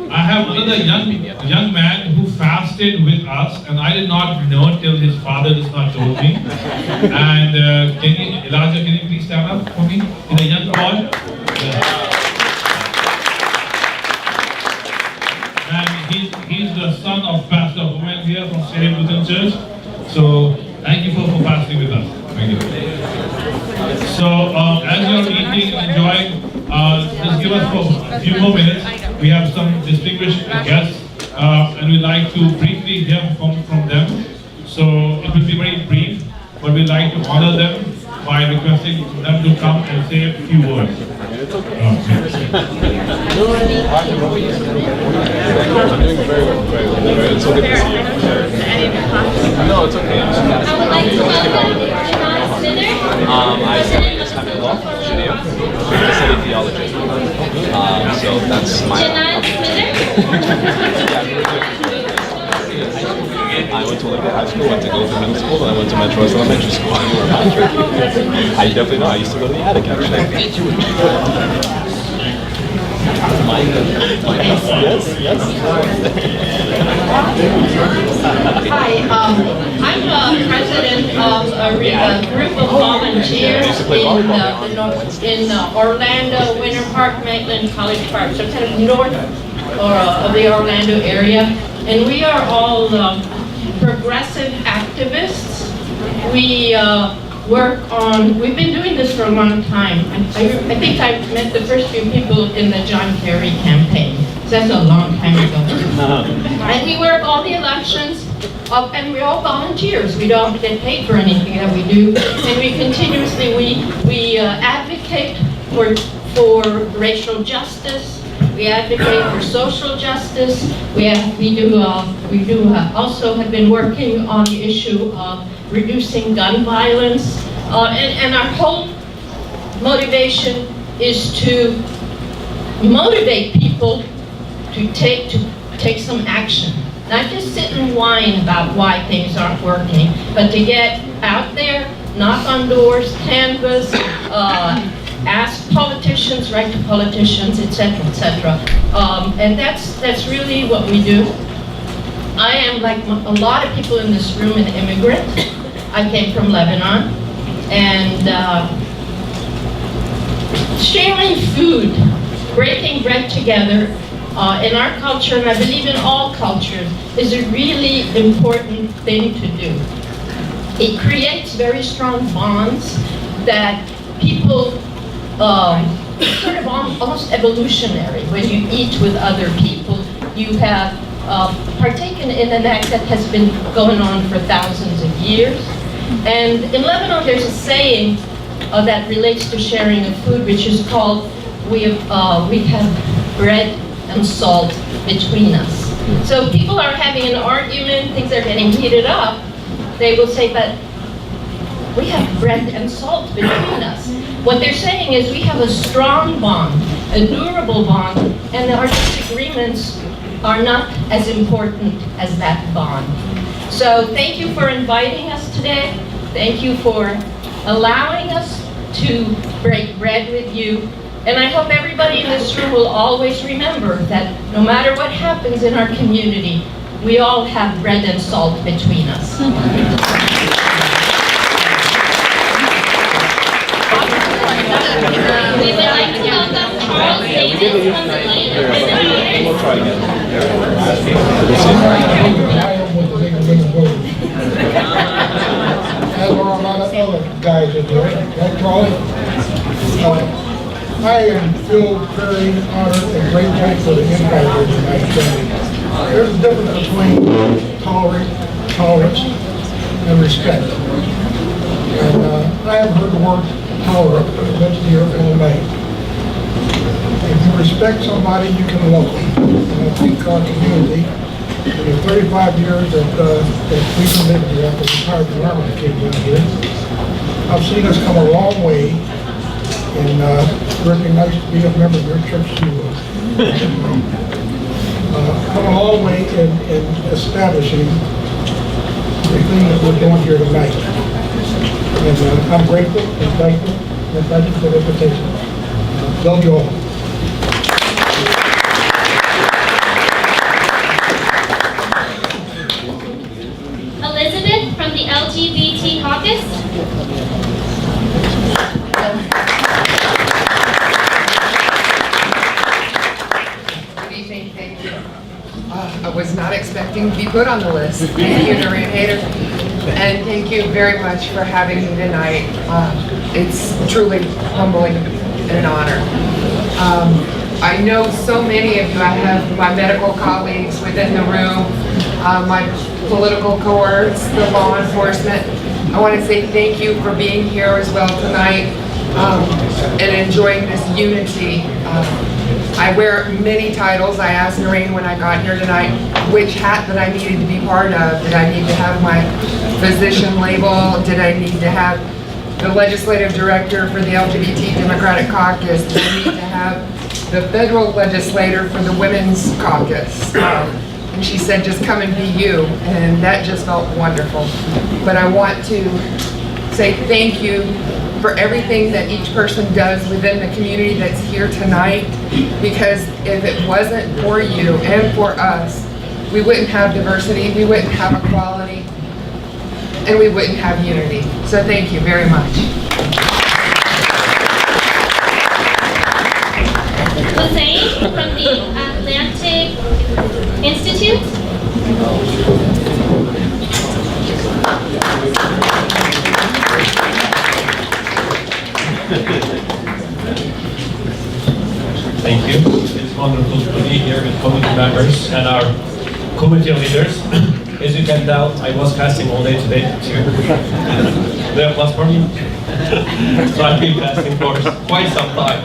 I have another young man who fasted with us, and I did not know till his father just not told me. And Elijah, can you please stand up for me? He's a young boy. And he's the son of Pastor Homan here from St. Lutheran Church. So thank you for fasting with us. Thank you. So as you're eating and enjoying, just give us for a few more minutes. We have some distinguished guests, and we'd like to briefly hear from them. So it will be very brief, but we'd like to honor them by requesting them to come and say a few words. I'm doing very well. It's so good to see you. No, it's okay. I would like to welcome Janan Smither. I studied Islamic law, Sharia, I studied theology. So that's my... Janan Smither. I went to Olympia High School, went to Gopher Middle School, and I went to Metro West Elementary School. You were Patrick. I definitely know. I used to go to the attic, actually. Yes. Hi, I'm president of a group of volunteers in Orlando, Winter Park, Maitland, College Park, so kind of north of the Orlando area. And we are all progressive activists. We've been doing this for a long time. I think I met the first few people in the John Kerry campaign. So that's a long time ago. And we work all the elections, and we're all volunteers. We don't get paid for anything that we do. And we continuously, we advocate for racial justice. We advocate for social justice. We also have been working on the issue of reducing gun violence, and our whole motivation is to motivate people to take some action. Not just sit and whine about why things aren't working, but to get out there knock on doors, canvass, ask politicians, write to politicians, etc., etc. And that's really what we do. I am, like a lot of people in this room, an immigrant. I came from Lebanon, and sharing food, breaking bread together in our culture, and I believe in all cultures, is a really important thing to do. It creates very strong bonds that people sort of almost evolutionary. When you eat with other people, you have partaken in an act that has been going on for thousands of years. And in Lebanon, there's a saying that relates to sharing of food, which is called, we have bread and salt between us. So people are having an argument, things are getting heated up, they will say, but we have bread and salt between us. What they're saying is we have a strong bond, a durable bond, and our disagreements are not as important as that bond. So thank you for inviting us today. Thank you for allowing us to break bread with you. And I hope everybody in this room will always remember that no matter what happens in our community, we all have bread and salt between us. We would like to welcome Charles Davis from the Lane. We'll try again. As are a lot of other guys in here, right, Charlie? I feel very honored and grateful for the invite here tonight. There's a difference between tolerance and respect. And I haven't heard the word tolerant since the year of May. If you respect somebody, you can love them. And I think our community, in the 35 years that we've been living here after retired the Army came down here, I've seen us come a long way, and really nice to be a member of your church too. Come a long way in establishing the thing that we're doing here tonight. And I'm grateful and thankful, and thank you for the invitation. Love you all. Elizabeth from the LGBT caucus. Thank you. I was not expecting to be put on the list. Thank you, Noreen Hayter. And thank you very much for having me tonight. It's truly humbling and an honor. I know so many of you. I have my medical colleagues within the room, my political cohorts, the law enforcement. I want to say thank you for being here as well tonight and enjoying this unity. I wear many titles. I asked Noreen when I got here tonight which hat that I needed to be part of. Did I need to have my physician label? Did I need to have the legislative director for the LGBT Democratic Caucus? Did I need to have the federal legislator for the Women's Caucus? And she said, just come and be you. And that just felt wonderful. But I want to say thank you for everything that each person does within the community that's here tonight, because if it wasn't for you and for us, we wouldn't have diversity, we wouldn't have equality, and we wouldn't have unity. So thank you very much. Hussein from the Atlantic Institute. Thank you. It's wonderful to be here with committee members and our committee leaders. As you can tell, I was fasting all day today too. Do you have plus for me? So I've been fasting for quite some time.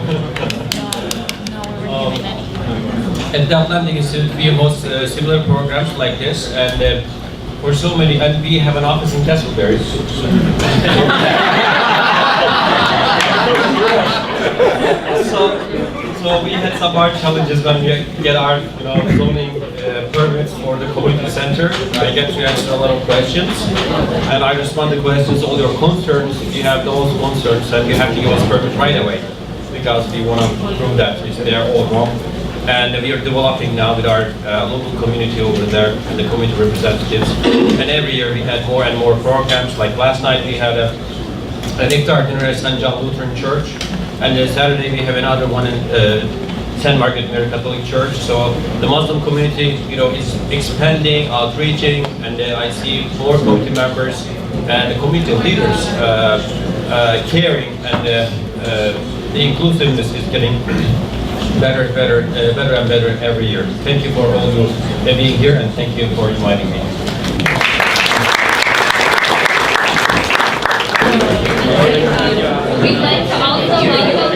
At the Atlantic Institute, we host similar programs like this, and for so many, and we have an office in Castleberry. So we had some hard challenges when we get our zoning permits for the community center. I get to answer a lot of questions, and I respond to questions, all your concerns. If you have those concerns, then you have to give us permit right away, because we want to prove that they are all wrong. And we are developing now with our local community over there and the community representatives. And every year we had more and more programs. Like last night we had an Iftar dinner at St. John Lutheran Church. And then Saturday we have another one in St. Margaret Mary Catholic Church. So the Muslim community, is expanding, outreaching, and I see more community members and the community leaders caring, and the inclusiveness is getting better and better every year. Thank you for all of you being here, and thank you for inviting me. We'd like to also welcome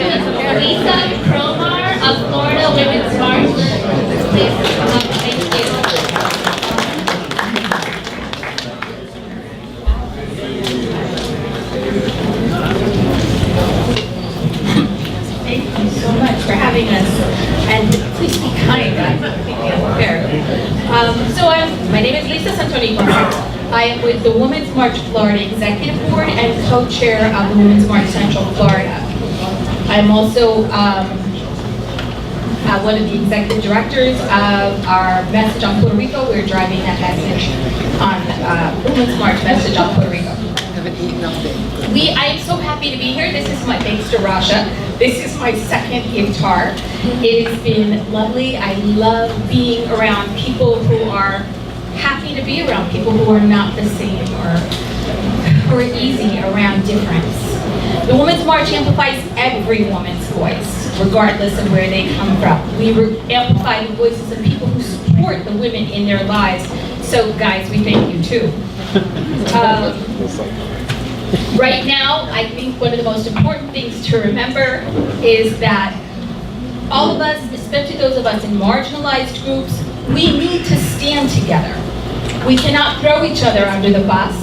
Lisa Cromar of Florida Women's March. Please come up. Thank you. Thank you so much for having us, and please be kind. I'm completely unfair. My name is Lisa Santonico. I am with the Women's March Florida Executive Board and co-chair of the Women's March Central Florida. I'm also one of the executive directors of our message on Puerto Rico. We're driving that message on Women's March message on Puerto Rico. I am so happy to be here. This is my thanks to Rasha. This is my second iftar. It has been lovely. I love being around people who are happy to be around people who are not the same or easy around difference. The Women's March amplifies every woman's voice, regardless of where they come from. We amplify the voices of people who support the women in their lives. So guys, we thank you too. Right now, I think one of the most important things to remember is that all of us, especially those of us in marginalized groups, we need to stand together. We cannot throw each other under the bus.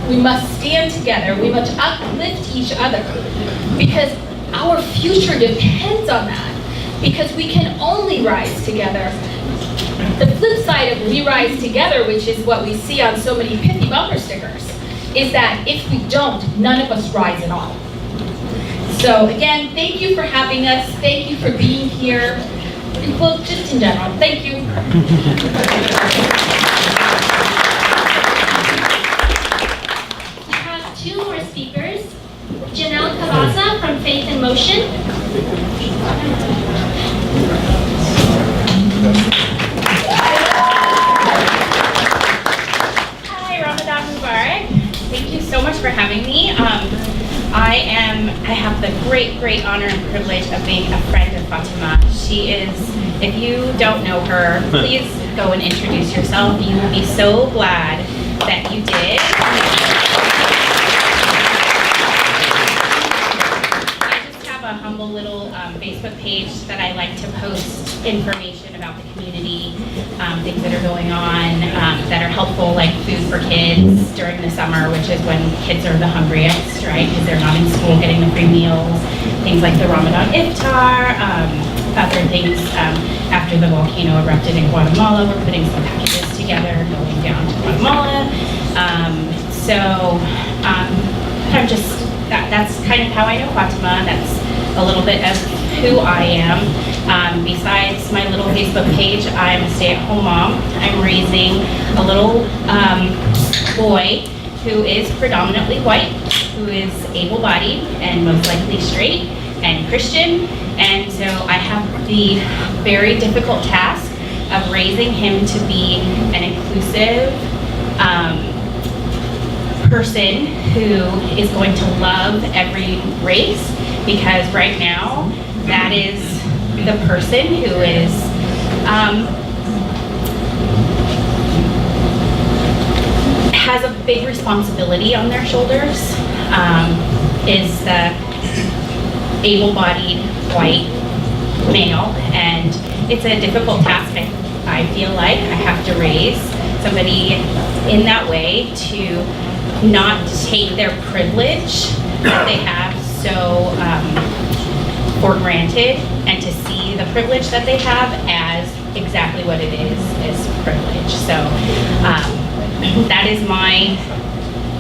We must stand together. We must uplift each other, because our future depends on that, because we can only rise together. The flip side of we rise together, which is what we see on so many pithy bumper stickers, is that if we don't, none of us rise at all. So again, thank you for having us. Thank you for being here. Well, just in general, thank you. We have two more speakers. Janelle Cavaza from Faith in Motion. Hi, Ramadan Mubarak. Thank you so much for having me. I have the great honor and privilege of being a friend of Fatima. She is, if you don't know her, please go and introduce yourself. You will be so glad that you did. I just have a humble little Facebook page that I like to post information about the community, things that are going on that are helpful, like food for kids during the summer, which is when kids are the hungriest, right? Because they're not in school getting the free meals. Things like the Ramadan Iftar, other things. After the volcano erupted in Guatemala, we're putting some packages together, going down to Guatemala. I'm just, that's kind of how I know Fatima. That's a little bit of who I am. Besides my little Facebook page, I'm a stay-at-home mom. I'm raising a little boy who is predominantly white, who is able-bodied and most likely straight and Christian. And so I have the very difficult task of raising him to be an inclusive person who is going to love every race, because right now that is the person who is has a big responsibility on their shoulders, is the able-bodied white male, and it's a difficult task. I feel like I have to raise somebody in that way to not take their privilege that they have so for granted and to see the privilege that they have as exactly what it is privilege. So that is my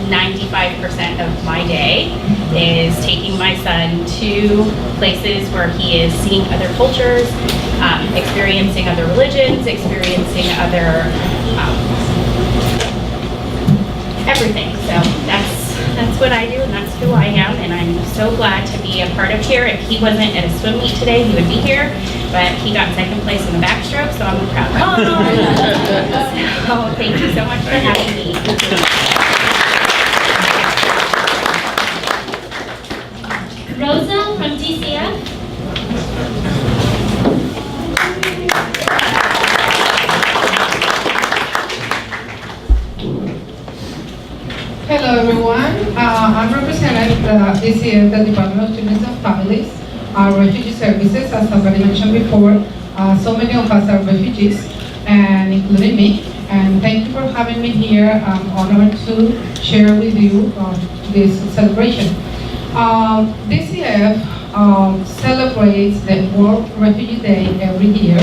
95% of my day, is taking my son to places where he is seeing other cultures, experiencing other religions, experiencing other everything. So that's what I do, and that's who I am, and I'm so glad to be a part of here. If he wasn't at a swim meet today, he would be here, but he got second place in the backstroke, so I'm proud of him. So thank you so much for having me. Rosa from DCF. Hello everyone, I'm representing the DCF, the Department of Children and Families, Refugee Services. As somebody mentioned before, so many of us are refugees, and including me, and thank you for having me here. I'm honored to share with you this celebration. DCF celebrates the World Refugee Day every year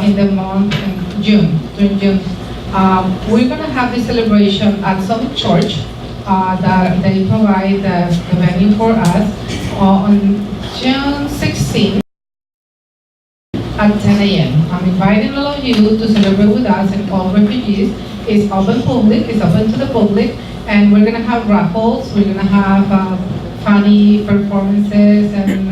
in the month of June. We're going to have this celebration at some church that they provide the venue for us on June 16th at 10 a.m. I'm inviting all of you to celebrate with us, and all refugees. It's open to the public, and we're going to have raffles, we're going to have funny performances, and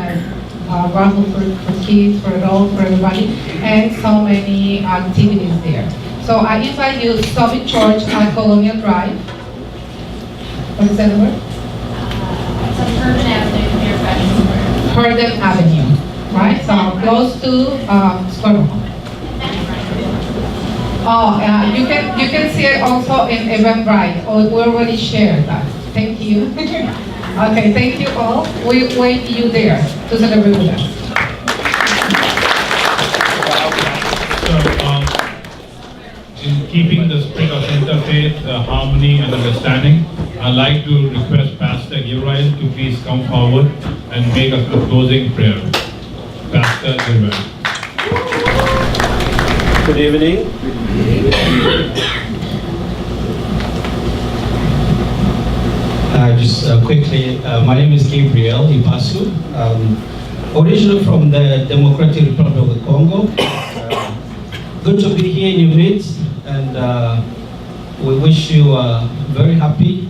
raffle for kids, for adults, for everybody, and so many activities there. So I invite you to Summit Church at Colonial Drive. What is that word? It's on Herndon Avenue near Fashion Square. Herndon Avenue, right? So close to Square Mall. Oh, you can see it also in Eventbrite. Oh, we already shared that. Thank you. Okay, thank you all. We wait you there to celebrate with us. In keeping the spirit of interfaith, harmony and understanding, I'd like to request Pastor Gilroy to please come forward and make a closing prayer. Pastor Gilroy. Good evening. Just quickly, my name is Gabriel Ipasu. Originally from the Democratic Republic of the Congo. Good to be here in your midst, and we wish you a very happy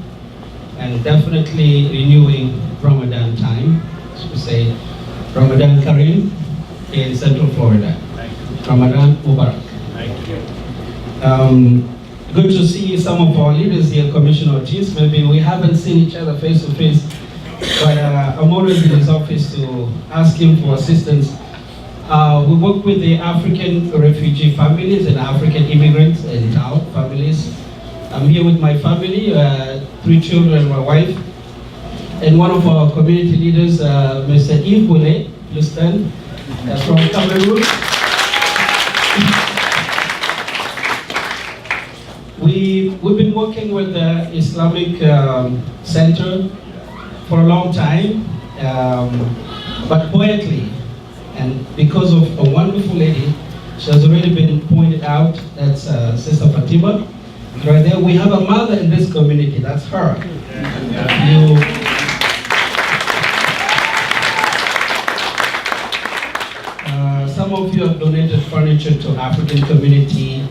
and definitely renewing Ramadan time. So we say Ramadan Kareem in Central Florida. Ramadan Mubarak. Thank you. Good to see some of our leaders here, Commissioner Ortiz. Maybe we haven't seen each other face to face, but I'm always in his office to ask him for assistance. We work with the African refugee families and African immigrants and town families. I'm here with my family, 3 children and my wife, and one of our community leaders, Mr. Yves Boulet, please stand, from Cameroon. We've been working with the Islamic Center for a long time, but quietly, and because of a wonderful lady, she has already been pointed out, that's Sister Fatima. Right there, we have a mother in this community, that's her. Some of you have donated furniture to African community,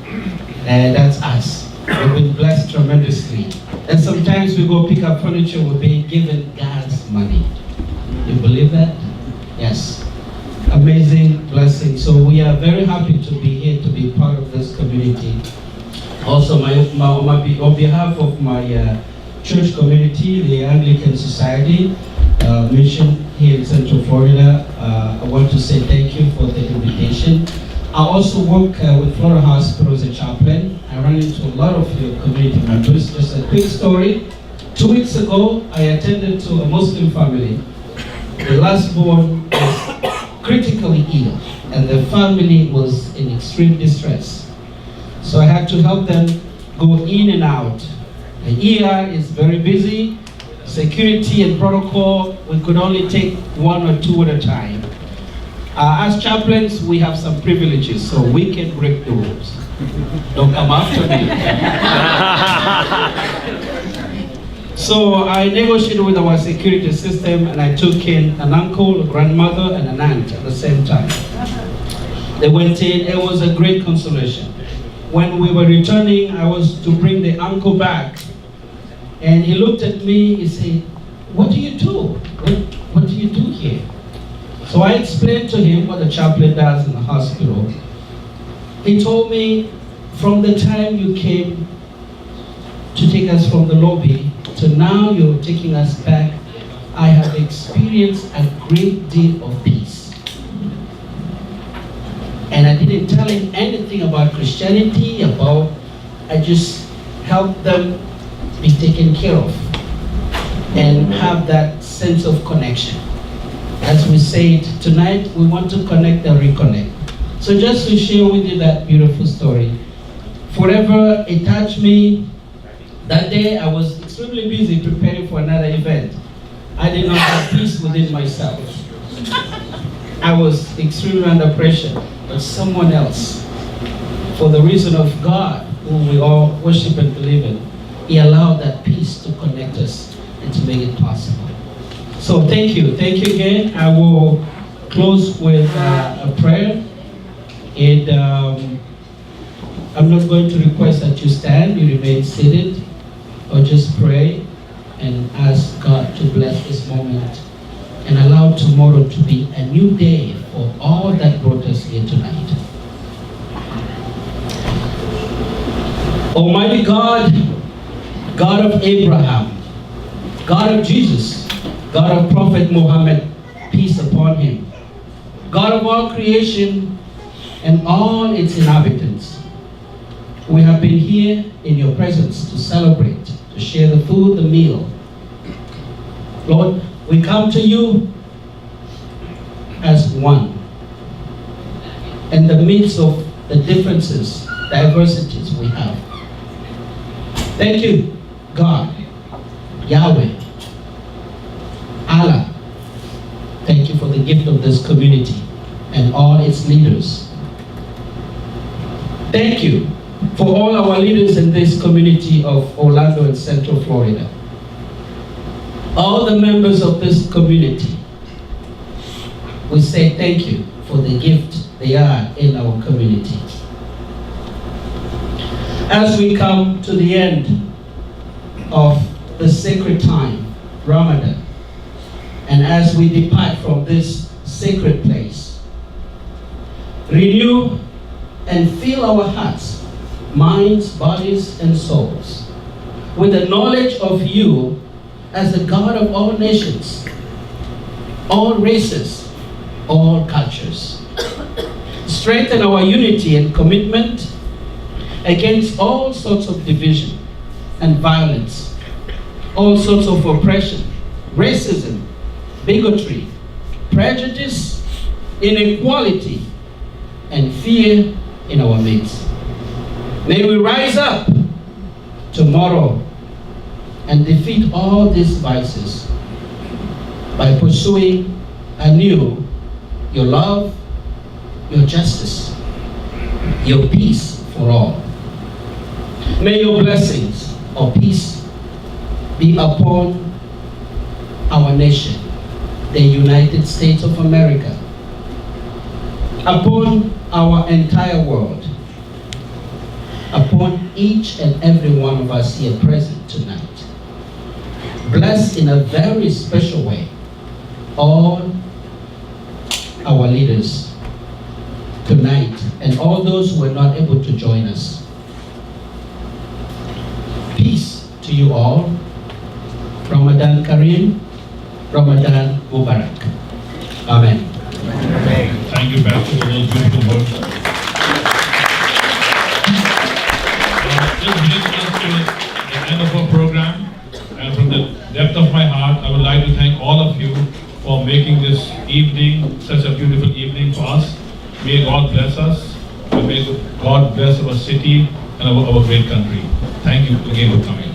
and that's us. We've been blessed tremendously. And sometimes we go pick up furniture, we're being given God's money. You believe that? Yes. Amazing blessing. So we are very happy to be here, to be part of this community. Also, on behalf of my church community, the Anglican Society mission here in Central Florida, I want to say thank you for the invitation. I also work with Florida Hospital as a chaplain. I run into a lot of your community members. Just a quick story. 2 weeks ago, I attended to a Muslim family. The last born was critically ill, and the family was in extreme distress. So I had to help them go in and out. The ER is very busy. Security and protocol, we could only take 1 or 2 at a time. As chaplains, we have some privileges, so we can break the rules. Don't come after me. So I negotiated with our security system, and I took in an uncle, a grandmother, and an aunt at the same time. They went in. It was a great consolation. When we were returning, I was to bring the uncle back, and he looked at me. He said, "What do you do? What do you do here?" So I explained to him what the chaplain does in the hospital. He told me, from the time you came to take us from the lobby to now you're taking us back, I have experienced a great deal of peace. And I didn't tell him anything about Christianity, I just helped them be taken care of and have that sense of connection. As we said, tonight we want to connect and reconnect. So just to share with you that beautiful story. Forever, it touched me. That day I was extremely busy preparing for another event. I did not have peace within myself. I was extremely under pressure, but someone else, for the reason of God, whom we all worship and believe in, He allowed that peace to connect us and to make it possible. So thank you again. I will close with a prayer, and I'm not going to request that you stand, you remain seated, or just pray and ask God to bless this moment and allow tomorrow to be a new day for all that brought us here tonight. Almighty God, God of Abraham, God of Jesus, God of Prophet Muhammad, peace upon him, God of all creation and all its inhabitants, we have been here in your presence to celebrate, to share the food, the meal. Lord, we come to you as one. In the midst of the differences, diversities we have. Thank you, God, Yahweh, Allah. Thank you for the gift of this community and all its leaders. Thank you for all our leaders in this community of Orlando and Central Florida. All the members of this community, we say thank you for the gift they are in our community. As we come to the end of the sacred time, Ramadan, and as we depart from this sacred place, renew and fill our hearts, minds, bodies, and souls with the knowledge of you as the God of all nations, all races, all cultures. Strengthen our unity and commitment against all sorts of division and violence, all sorts of oppression, racism, bigotry, prejudice, inequality, and fear in our midst. May we rise up tomorrow and defeat all these vices by pursuing anew your love, your justice, your peace for all. May your blessings of peace be upon our nation, the United States of America, upon our entire world, upon each and every one of us here present tonight. Bless in a very special way all our leaders tonight and all those who are not able to join us. Peace to you all. Ramadan Kareem, Ramadan Mubarak. Amen. Thank you, Pastor, for those beautiful words. This brings us to the end of our program, and from the depth of my heart, I would like to thank all of you for making this evening such a beautiful evening for us. May God bless us, and may God bless our city and our great country. Thank you again for coming.